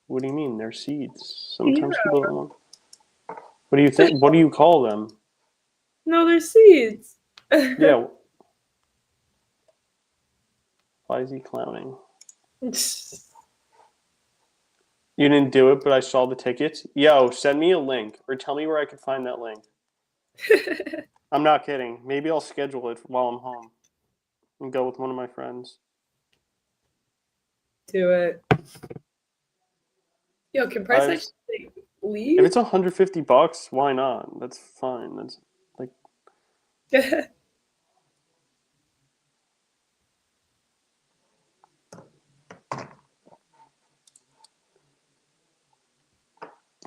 What do you mean? They're seeds. Sometimes people don't want. What do you think? What do you call them? No, they're seeds. Yeah. Why is he clowning? You didn't do it, but I saw the tickets. Yo, send me a link or tell me where I could find that link. I'm not kidding. Maybe I'll schedule it while I'm home and go with one of my friends. Do it. Yo, can price actually leave? If it's $150, why not? That's fine. That's like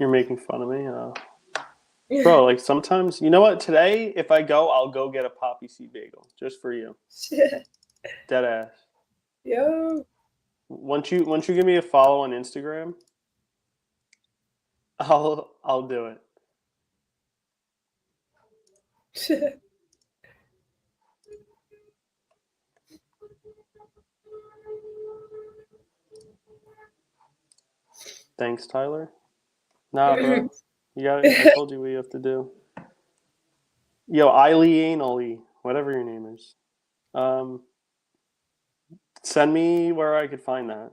you're making fun of me. Bro, like sometimes, you know what? Today, if I go, I'll go get a poppy seed bagel just for you. Dead ass. Yo. Once you give me a follow on Instagram, I'll do it. Thanks, Tyler. Nah, bro. You got it. I told you what you have to do. Yo, Eileen Ollie, whatever your name is. Send me where I could find that.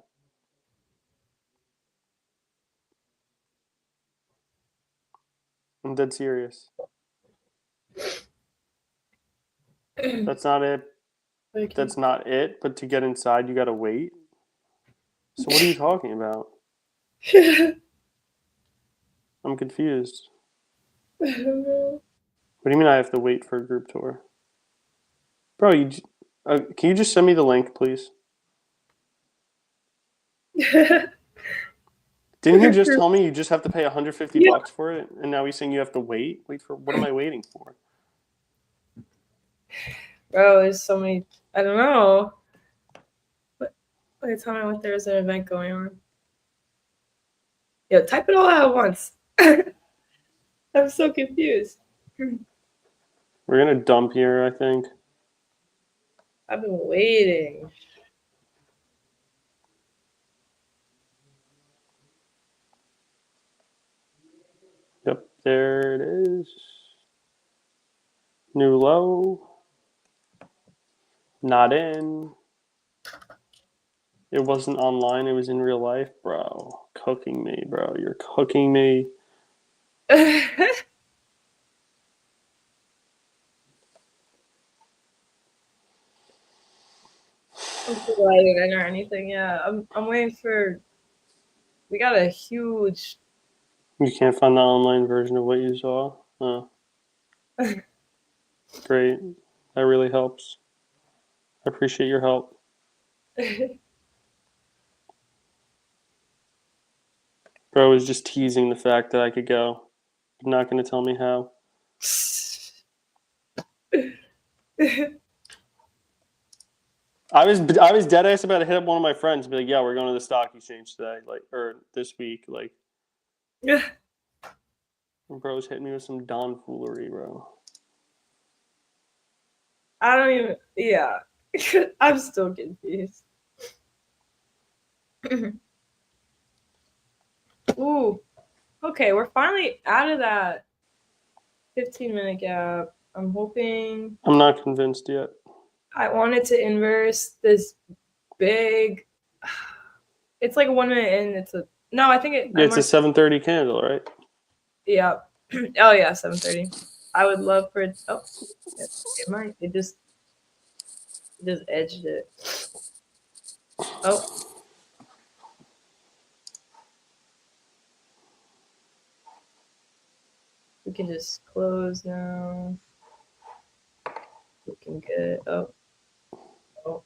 I'm dead serious. That's not it. That's not it. But to get inside, you gotta wait. So what are you talking about? I'm confused. I don't know. What do you mean I have to wait for a group tour? Bro, can you just send me the link, please? Didn't he just tell me you just have to pay $150 for it, and now he's saying you have to wait? Wait for what am I waiting for? Bro, there's so many. I don't know. Wait, tell me what there's an event going on. Yo, type it all out at once. I'm so confused. We're gonna dump here, I think. I've been waiting. Yep, there it is. New low. Not in. It wasn't online, it was in real life, bro. Cooking me, bro. You're cooking me. I'm delighted or anything. Yeah, I'm waiting for. We got a huge. You can't find the online version of what you saw? Oh, great. That really helps. I appreciate your help. Bro was just teasing the fact that I could go. But not gonna tell me how. I was dead ass about to hit up one of my friends and be like, yeah, we're going to the stock exchange today, like or this week. Like bro's hitting me with some Don foolery, bro. I don't even. Yeah, I'm still confused. Ooh, okay, we're finally out of that 15-minute gap. I'm hoping. I'm not convinced yet. I wanted to inverse this big. It's like a 1 minute in. It's a no. I think it. Yeah, it's a 7:30 candle, right? Yeah. Oh yeah, 7:30. I would love for it. Oh, it might. It just edged it. Oh. We can just close now. Looking good. Oh. Oh.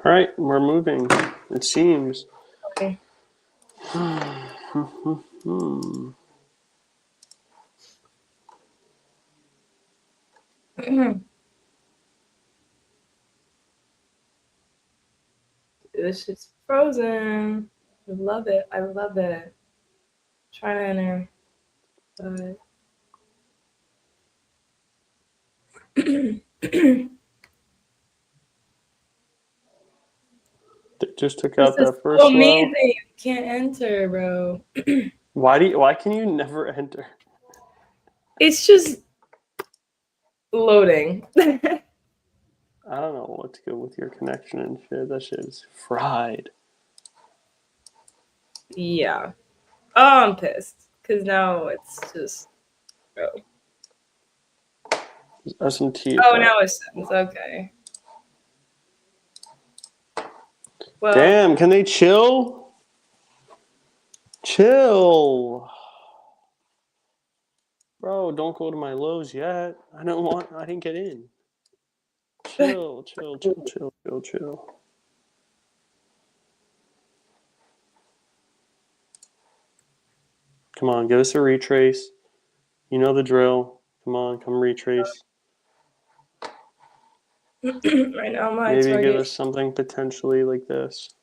All right, we're moving. It seems. Okay. This shit's frozen. I love it. I love it. Try to enter. But They just took this out is that first so low. amazing. You can't enter, bro. Why can you never enter? It's just loading. I don't know what's good with your connection and shit. That shit is fried. Yeah. Oh, I'm pissed. Because now it's just. Oh, S&T. oh now it's okay. Well, Damn, can they chill? Chill. Bro, don't go to my lows yet. I didn't get in. Chill. Come on, give us a retrace. You know the drill. Come on, come retrace. right now my Maybe give target. us something potentially like this.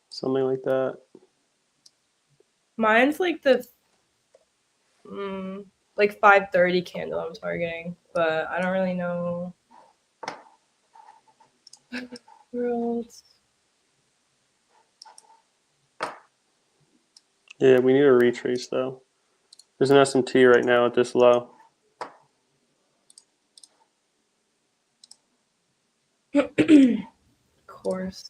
Something like that. Mine's like the like 5:30 candle I'm targeting, but I don't really know. Worlds. Yeah, we need a retrace though. There's an S&T right now at this low. Of course.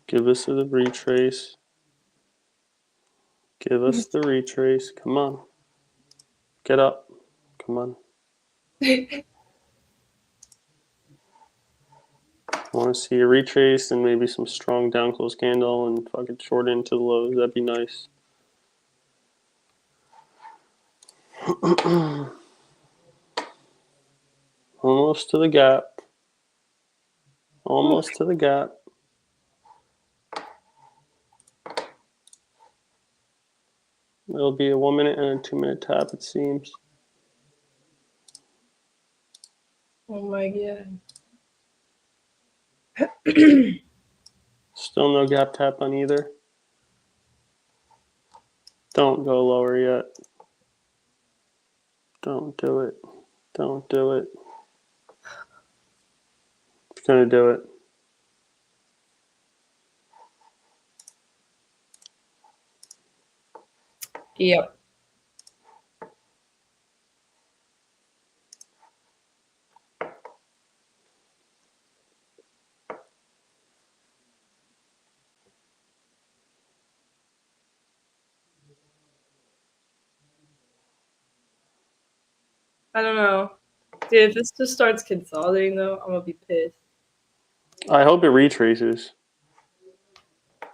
Give us the retrace. Give us the retrace. Come on. Get up. Come on. I want to see a retrace and maybe some strong down close candle and fucking short into the lows. That'd be nice. Almost to the gap. Almost to the gap. It'll be a 1 minute and a 2 minute tap, it seems. Oh my god. Still no gap tap on either. Don't go lower yet. Don't do it. Don't do it. It's gonna do it. Yep. I don't know. Dude, if this just starts consolidating though, I'm gonna be pissed. I hope it retraces.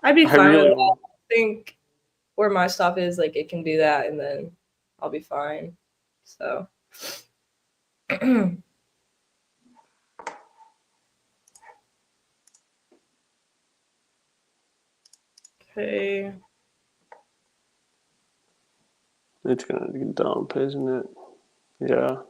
I'd be I fine with really that. will. I think where my stop is, like it can do that and then I'll be fine. So okay. It's gonna dump, isn't it? Yeah.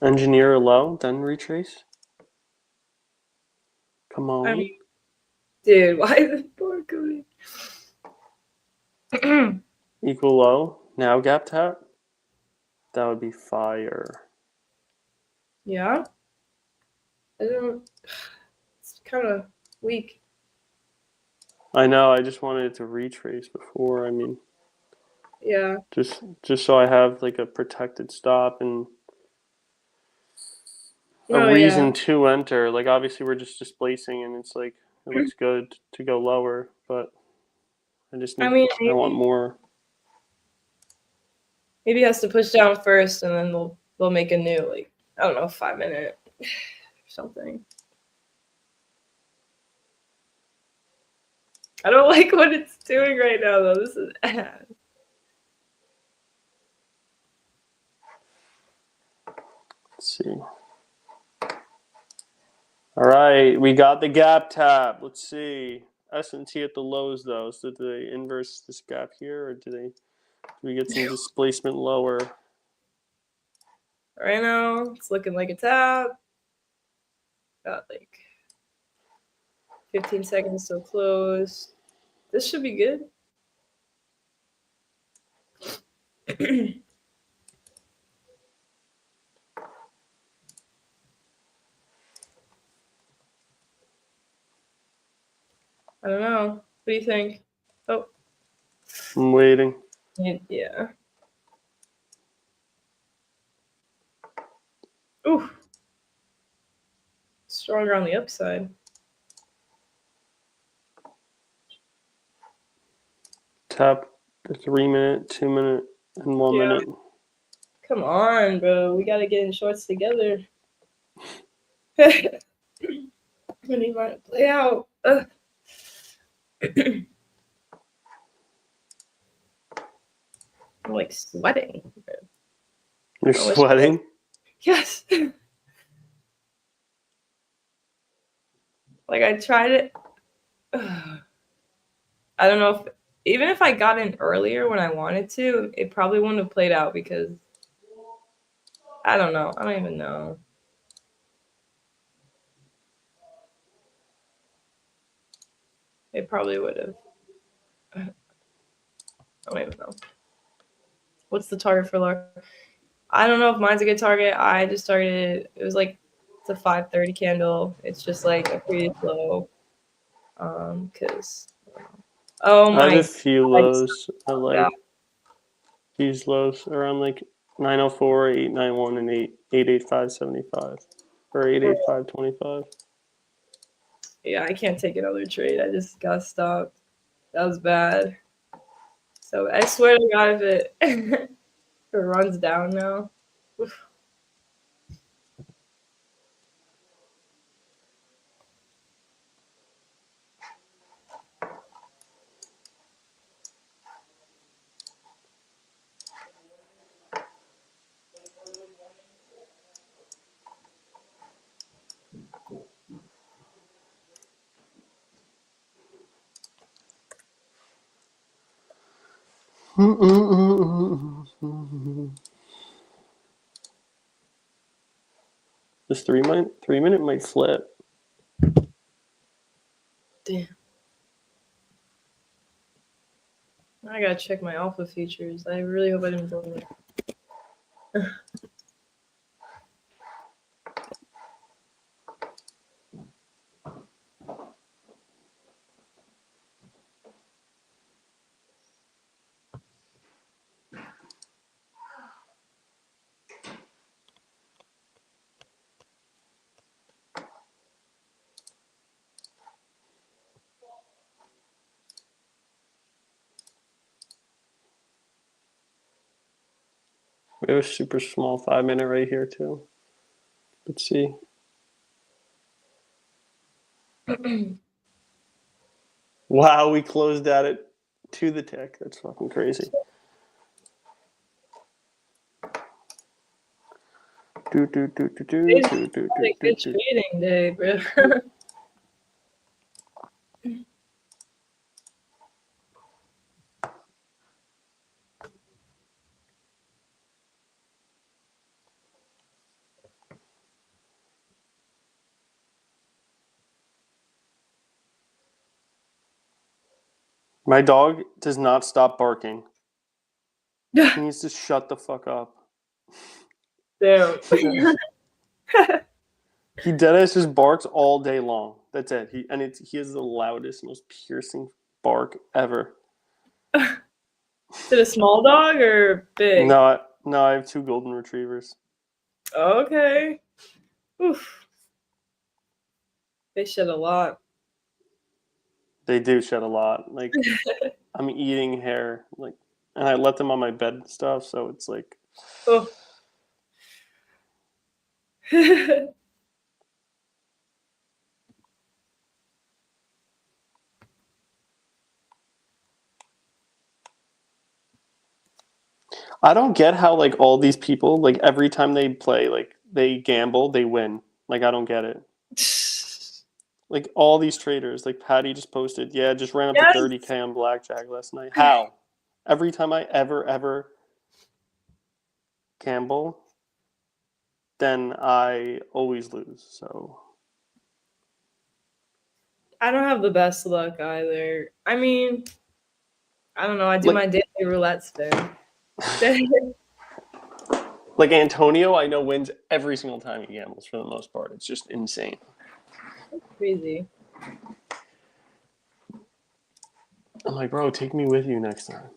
Engineer low, then retrace. Come on. I mean, dude, why is this board going? Equal low. Now gap tap. That would be fire. Yeah? I don't. It's kind of weak. I know. I just wanted it to retrace before. I mean, Yeah. just so I have like a protected stop and a reason to enter. Like obviously we're just displacing, and it's like it looks good to go lower, but I just need. I want more. Maybe it has to push down first, and then they'll make a new, like, I don't know, 5-minute or something. I don't like what it's doing right now, though. This is ass. Let's see. All right, we got the gap tab. Let's see. S&T at the lows, though. So do they inverse this gap here, or do we get some displacement lower? Right now, it's looking like a tab. Got like 15 seconds till close. This should be good. I don't know. What do you think? Oh. I'm waiting. Yeah. Ooh. Stronger on the upside. Tap the 3-minute, 2-minute, and 1-minute. Come on, bro. We gotta get in shorts together. I need mine to play out. I'm like sweating. You're sweating? Yes. Like I tried it. I don't know if even if I got in earlier when I wanted to, it probably wouldn't have played out because I don't know. I don't even know. It probably would have. I don't even know. What's the target for Laura? I don't know if mine's a good target. I just targeted. It was like it's a 5:30 candle. It's just like a previous low. Cause oh my. I have a few lows. I God. like these lows around like 904, 891, and 885.75 or 885.25. Yeah, I can't take another trade. I just got stopped. That was bad. So I swear to God, if it if it runs down now. Oof. This 3-minute might flip. Damn. I gotta check my alpha features. I really hope I didn't go there. We have a super small 5-minute right here too. Let's see. Wow, we closed at it to the tick. That's fucking crazy. Good trading day, bro. My dog does not stop barking. He needs to shut the fuck up. Damn. He deadass just barks all day long. That's it. He has the loudest, most piercing bark ever. Is it a small dog or big? No, I have 2 golden retrievers. Okay. Oof. They shed a lot. They do shed a lot. Like I'm eating hair. Like and I let them on my bed and stuff, so it's like, Oh. I don't get how like all these people like every time they play like they gamble they win. Like I don't get it. Like all these traders, like Patty just posted, yeah, just ran up to Yes. 30K on blackjack last night. How? Every time I ever gamble, then I always lose. So I don't have the best luck either. I mean, I don't know. I do like my daily roulette spin. like Antonio, I know wins every single time he gambles for the most part. It's just insane. Crazy. I'm like, bro, take me with you next time.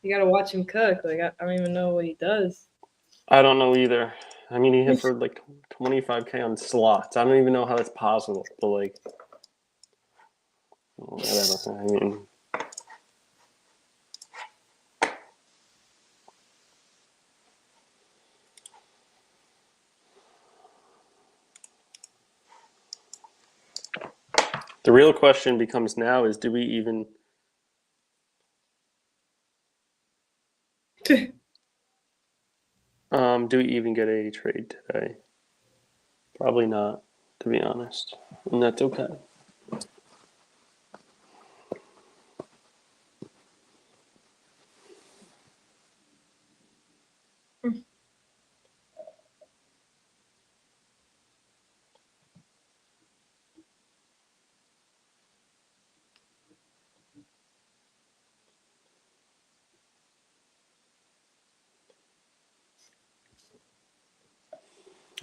You gotta watch him cook. Like I don't even know what he does. I don't know either. I mean, he hit for like 25K on slots. I don't even know how that's possible, but like, whatever. I mean, the real question becomes now is do we even get a trade today? Probably not, to be honest. And that's okay.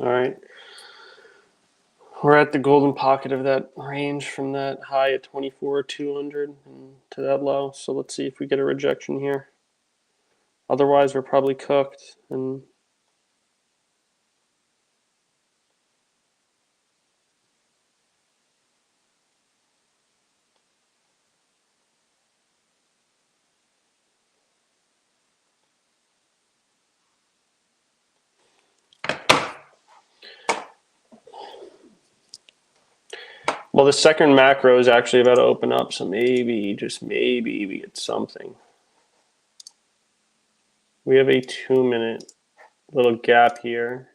All right. We're at the golden pocket of that range from that high at 24,200 and to that low. So let's see if we get a rejection here. Otherwise, we're probably cooked. And well, the second macro is actually about to open up, so maybe, just maybe, we get something. We have a 2-minute little gap here.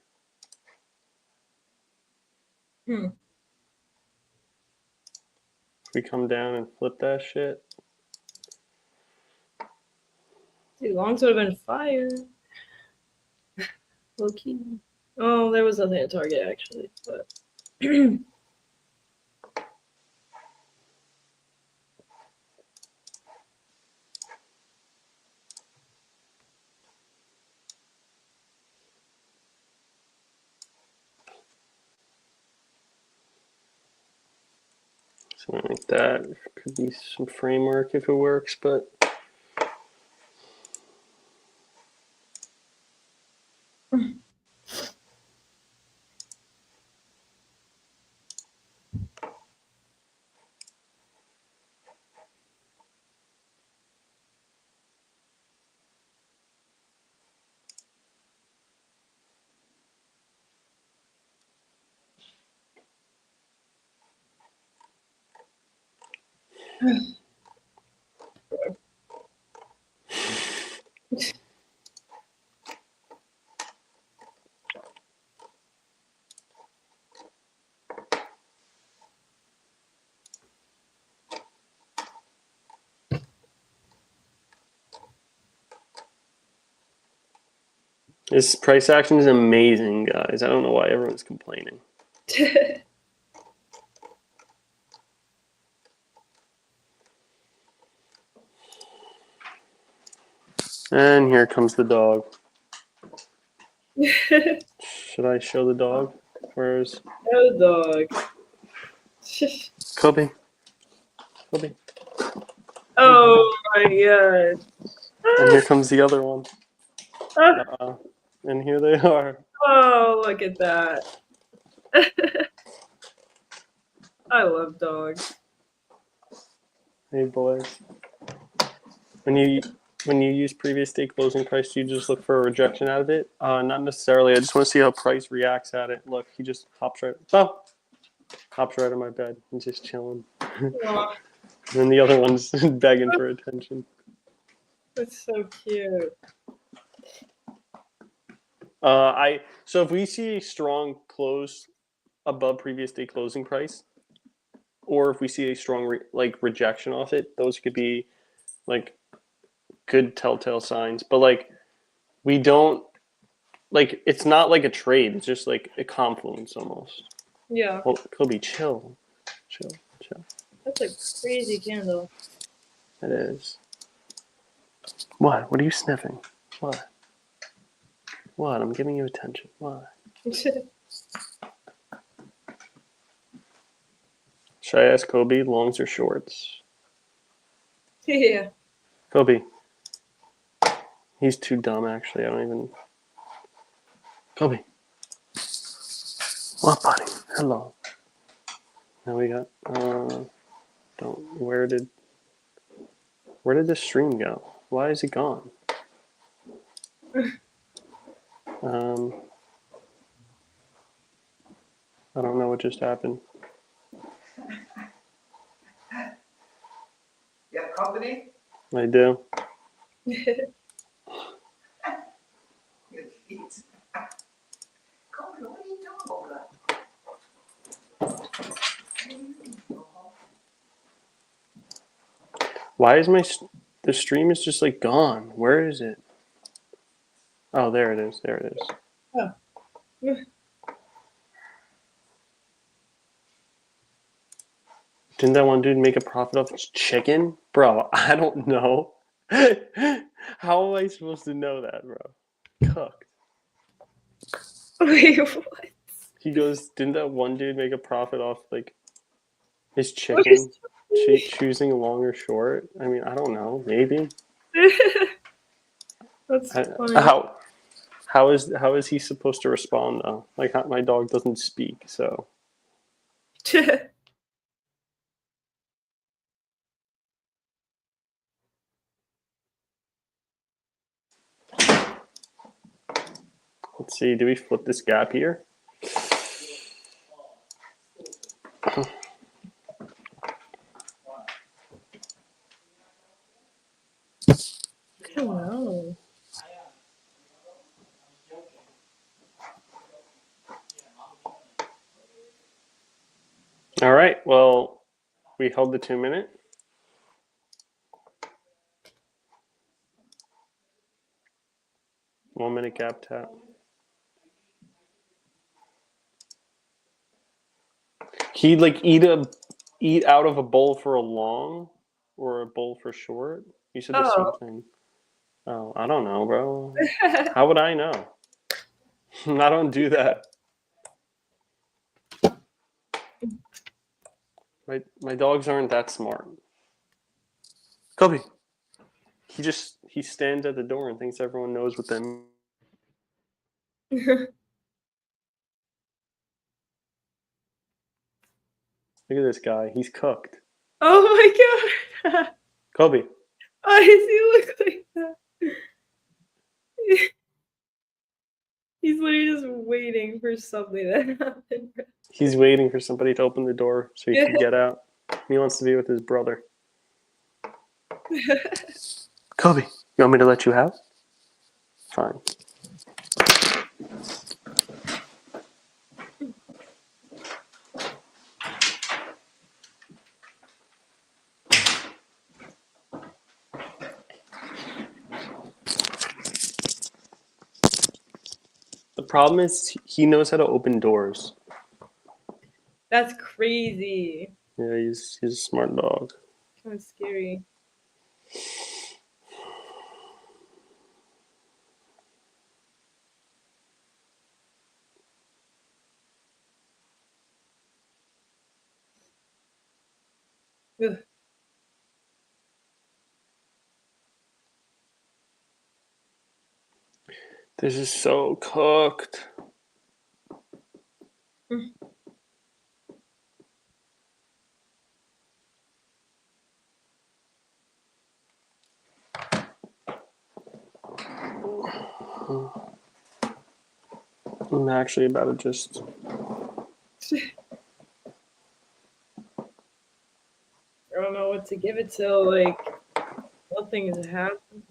If we come down and flip that shit. Dude, longs would have been fire. Low key. Oh, there was nothing at Target actually, but Something like that. Could be some framework if it works, but this price action is amazing, guys. I don't know why everyone's complaining. And here comes the dog. Should I show the dog? Where's no dog. Kobe? Kobe. Oh my god. And here comes the other one. Ah. And here they are. Oh, look at that. I love dogs. Hey boys. When you use previous day closing price, do you just look for a rejection out of it? Not necessarily. I just want to see how price reacts at it. Look, he just hops right on my bed and just chilling. Aw, And then the other one's begging for attention. that's so cute. So if we see a strong close above previous day closing price, or if we see a strong rejection off it, those could be like good telltale signs. But like we don't like it's not like a trade. It's just like a confluence almost. Yeah, Well, Kobe, chill. that's a crazy candle. It is. What? What are you sniffing? What? What? I'm giving you attention. What? Should I ask Kobe longs or shorts? Yeah. Kobe. He's too dumb, actually. I don't even. Kobe. What, buddy? Hello. Now we got. Don't. Where did the stream go? Why is it gone? I don't know what just happened. You have company? I do. Your feet. Company, what are you doing over there? Why is the stream is just like gone? Where is it? Oh, there it is. There it is. Oh. Didn't that one dude make a profit off his chicken? Bro, I don't know. How am I supposed to know that, bro? Cooked. Wait, what? He goes, didn't that one dude make a profit off like his chicken choosing long or short? I mean, I don't know. Maybe. That's funny. How is he supposed to respond though? Like my dog doesn't speak, so. Let's see. Do we flip this gap here? Oh. All right. Well, we held the 2 minute. One minute gap tap. He'd like eat out of a bowl for a long or a bowl for short. You said the same thing. Oh, I don't know, bro. How would I know? I don't do that. My dogs aren't that smart. Kobe. He stands at the door and thinks everyone knows what them. Look at this guy. He's cooked. Oh my god. Kobe. Why does he look like that? He's literally just waiting for something to happen. He's waiting for somebody to open the door so he can get out. He wants to be with his brother. Kobe, you want me to let you have? Fine. The problem is he knows how to open doors. That's crazy. Yeah, he's a smart dog. Kind of scary. Ugh. This is so cooked. I'm actually about to just. I don't know what to give it till, like, nothing is happening.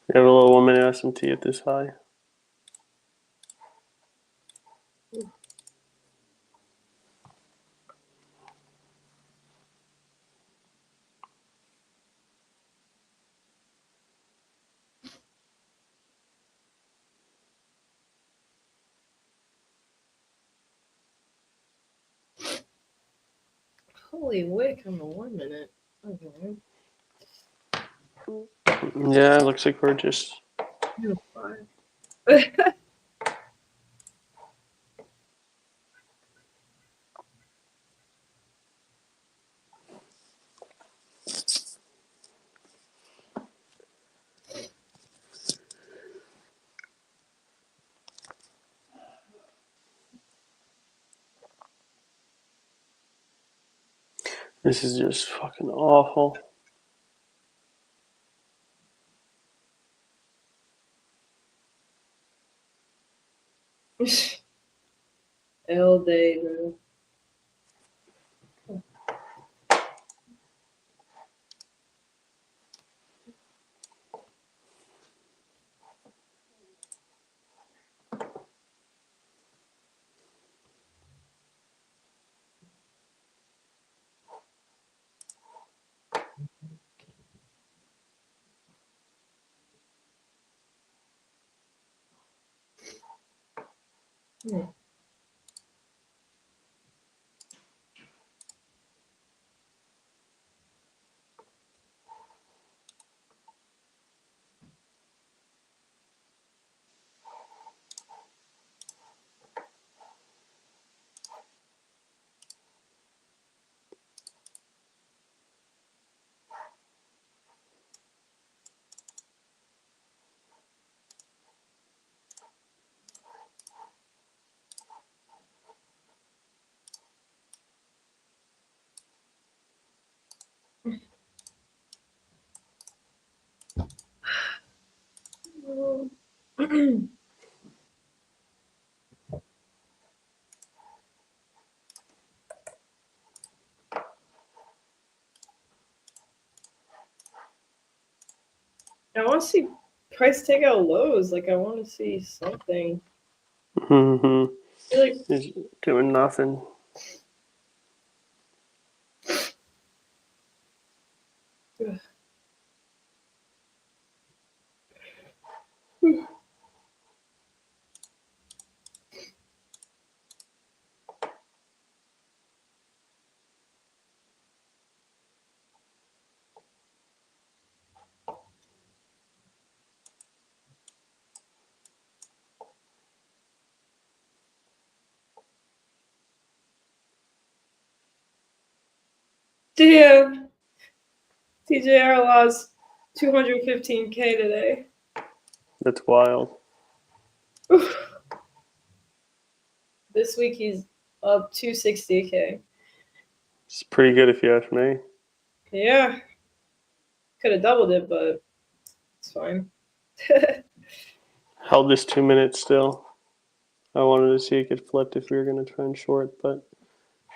We have a little 1 minute SMT at this high. Holy wick on the 1 minute. Okay. Yeah, it looks like we're just. This is just fucking awful. All day, bro. I want to see price take out lows. Like, I want to see something. Mm-hmm. I feel like He's doing nothing. damn, TJR lost 215K today. That's wild. This week he's up 260K. It's pretty good if you ask me. Yeah, could have doubled it, but it's fine. Held this 2 minutes still. I wanted to see it get flipped if we were going to try and short, but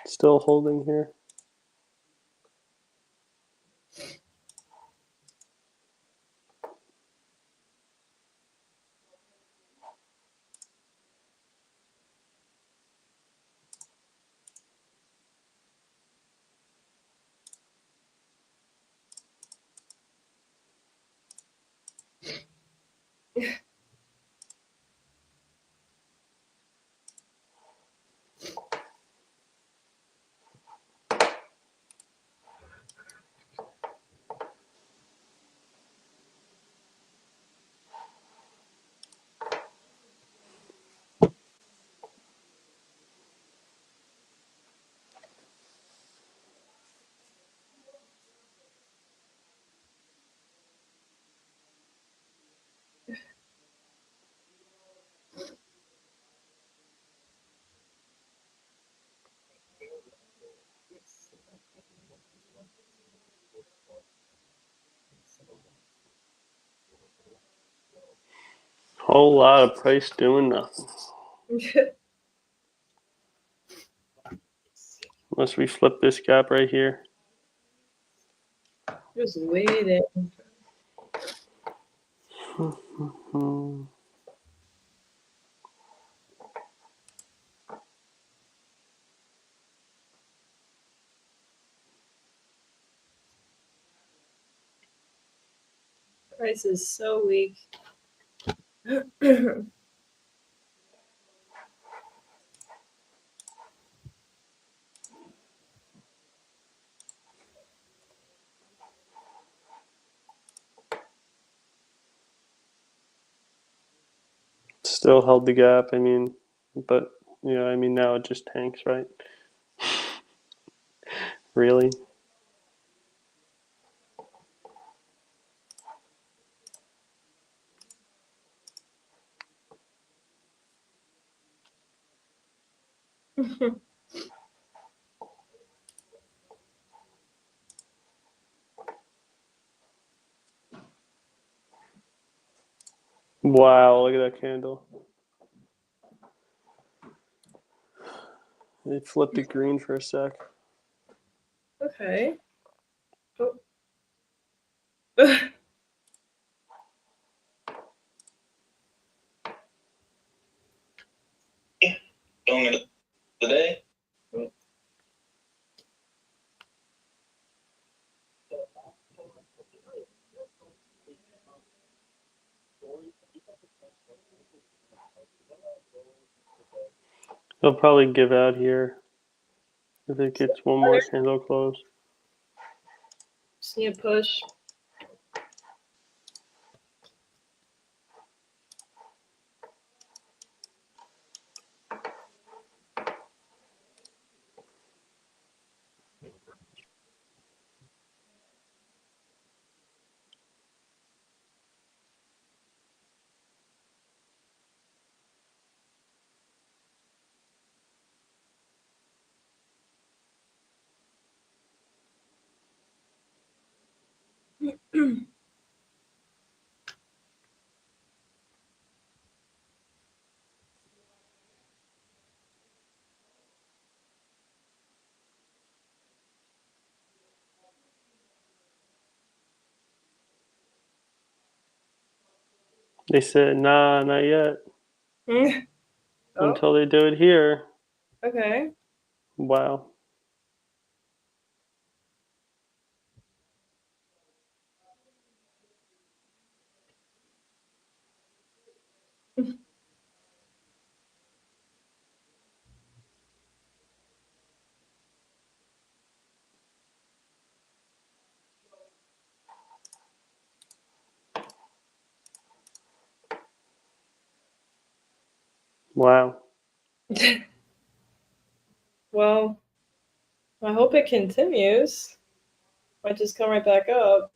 still holding here. whole lot of price doing nothing. Unless we flip this gap right here. Just waiting. Price is so weak. Still held the gap, I mean, but yeah, I mean now it just tanks, right? Really? Wow, look at that candle. It flipped it green for a sec. Okay. Oh. Song of the day. They'll probably give out here if it gets one more candle close. Just need a push. They said, nah, not yet. Oh, Until they do it here. okay. Wow. Wow. Well, I hope it continues. Might just come right back up.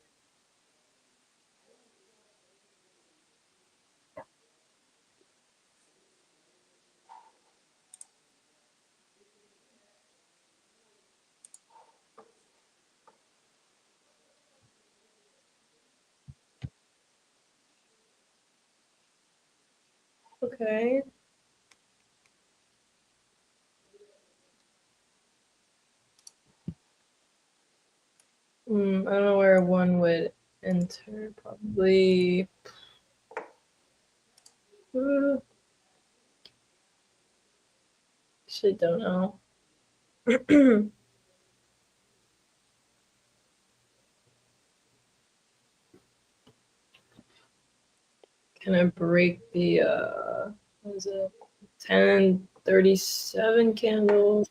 Okay. I don't know where one would enter. Probably. Actually, don't know. Can I break the what is it? 1037 candle?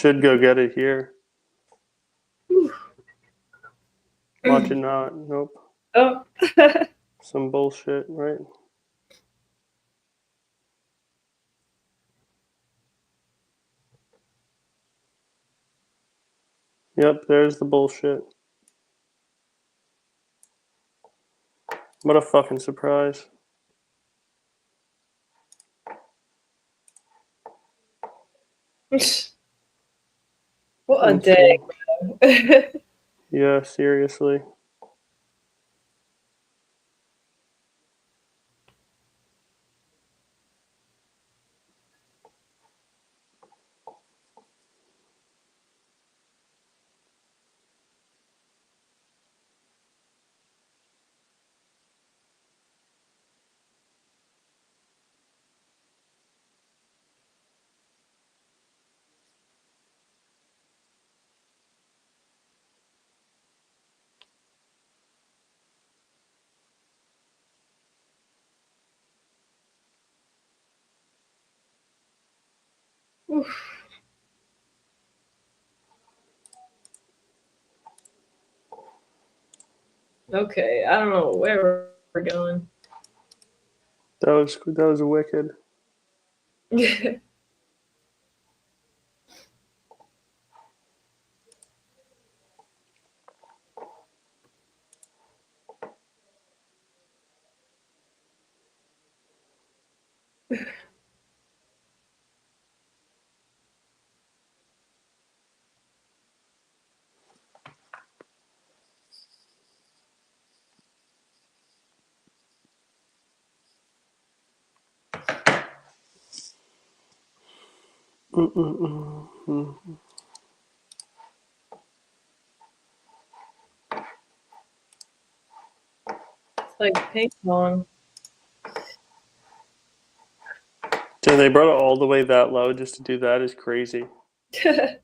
Should go get it here. Watch it not. Nope. Oh. Some bullshit, right? Yep, there's the bullshit. What a fucking surprise. What a Insane. day. Yeah, seriously. Oof. Okay, I don't know where we're going. That was wicked. Mm-mm-mm. It's like ping pong. Dude, they brought it all the way that low just to do that is crazy. I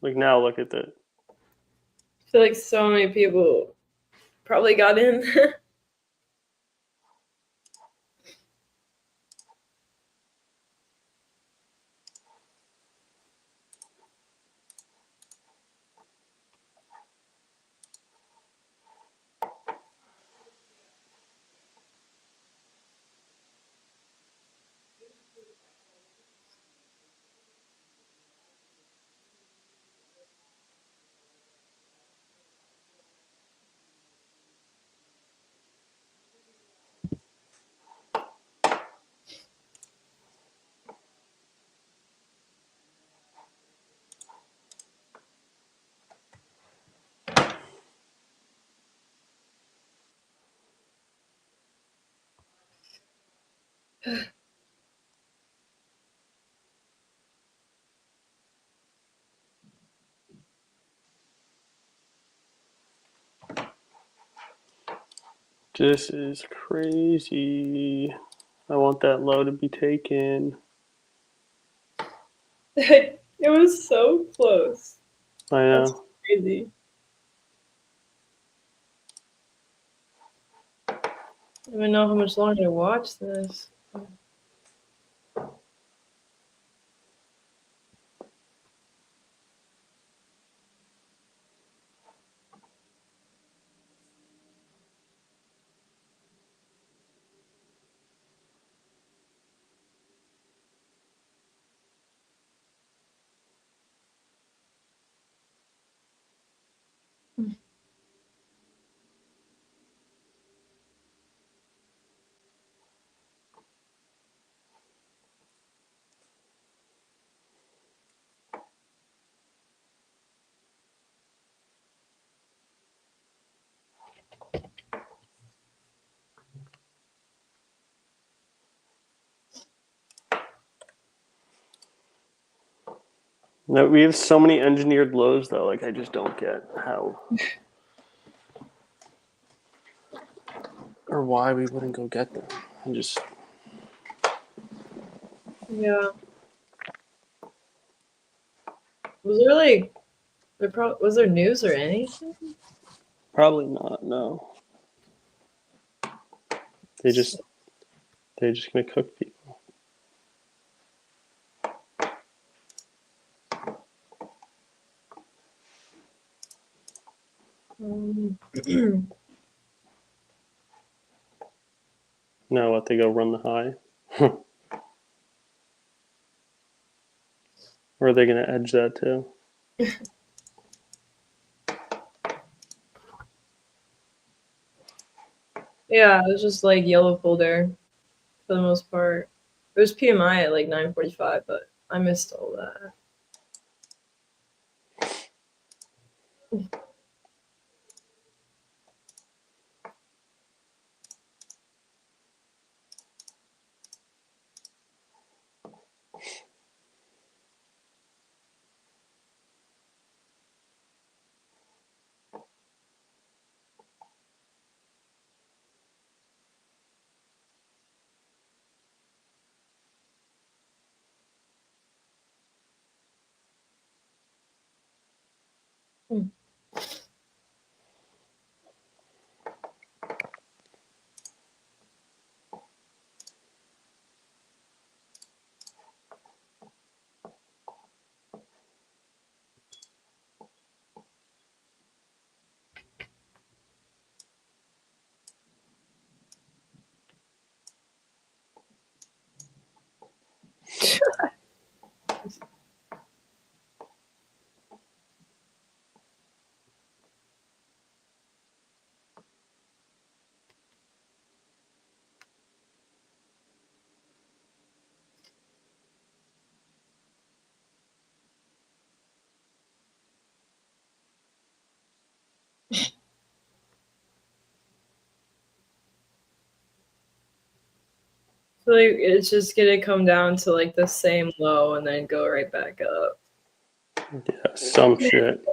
Like now, look at that. feel like so many people probably got in. This is crazy. I want that low to be taken. It was so close. I That's know. crazy. I don't even know how much longer to watch this. No, we have so many engineered lows though. Like I just don't get how or why we wouldn't go get them. I just Yeah. Was there like was there news or anything? probably not. No, they just they're just gonna cook people. No, what they go run the high. Or are they going to edge that too? Yeah, it was just like yellow folder for the most part. It was PMI at like 9:45, but I missed all that. So like, it's just gonna come down to like the same low and then go right back up. Yeah, some shit.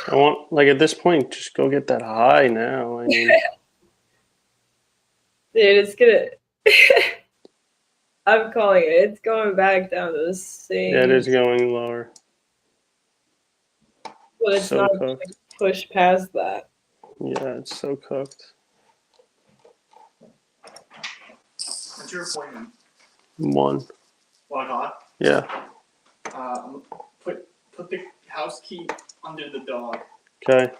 I want, like, at this point, just go get that high now. I mean, Dude, it's gonna. I'm calling it. It's going back down to the same. yeah, it is going lower. But it's So not cooked. gonna push past that. Yeah, it's so cooked. What's your appointment? 1. 1 o'clock. Yeah. Put the house key under the dog. Okay.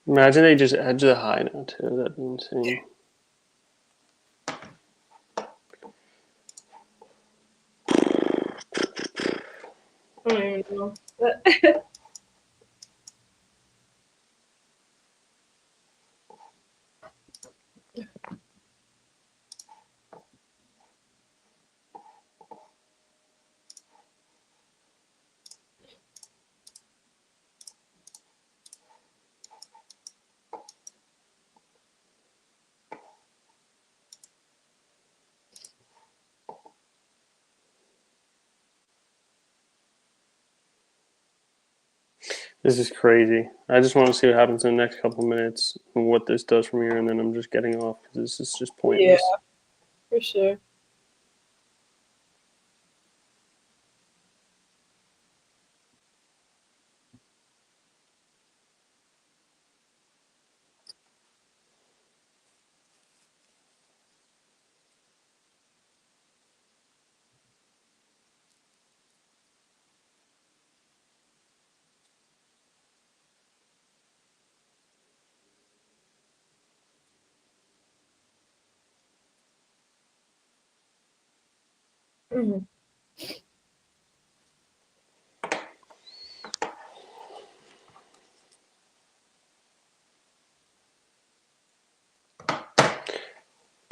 Imagine they just edge the high now too. That'd be insane. I don't even know. This is crazy. I just want to see what happens in the next couple minutes and what this does from here, and then I'm just getting off because this is just pointless. Yeah, for sure. Mhm.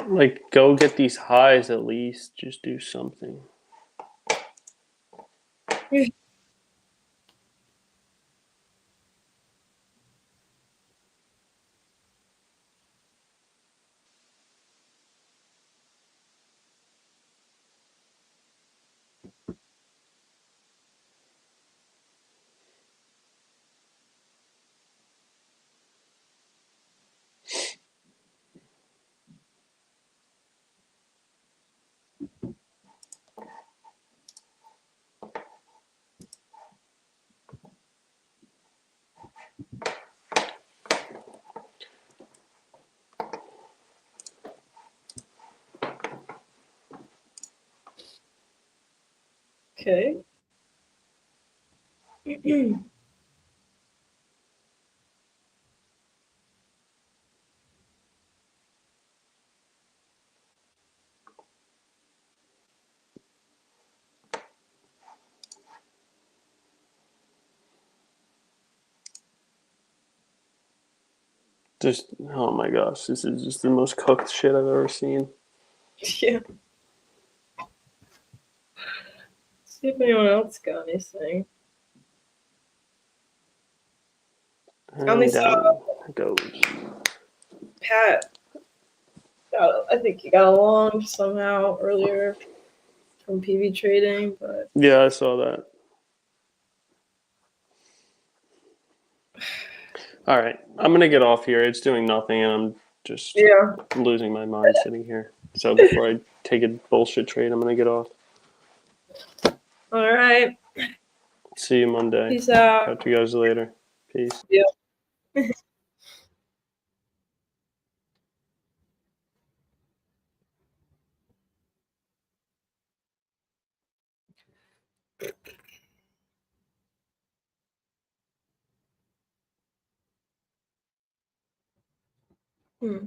Like, go get these highs at least. Just do something. Okay. Just, oh my gosh, this is just the most cooked shit I've ever seen. Yeah. See if anyone else got anything. only And saw- down it goes. Pat, I think he got along somehow earlier from PV trading, but Yeah, I saw that. All right, I'm gonna get off here. It's doing nothing, and I'm just yeah. losing my mind sitting here. So before I take a bullshit trade, I'm gonna get off. All right. See you Monday. Peace out. Talk to you guys later. Peace. Yeah. Hmm.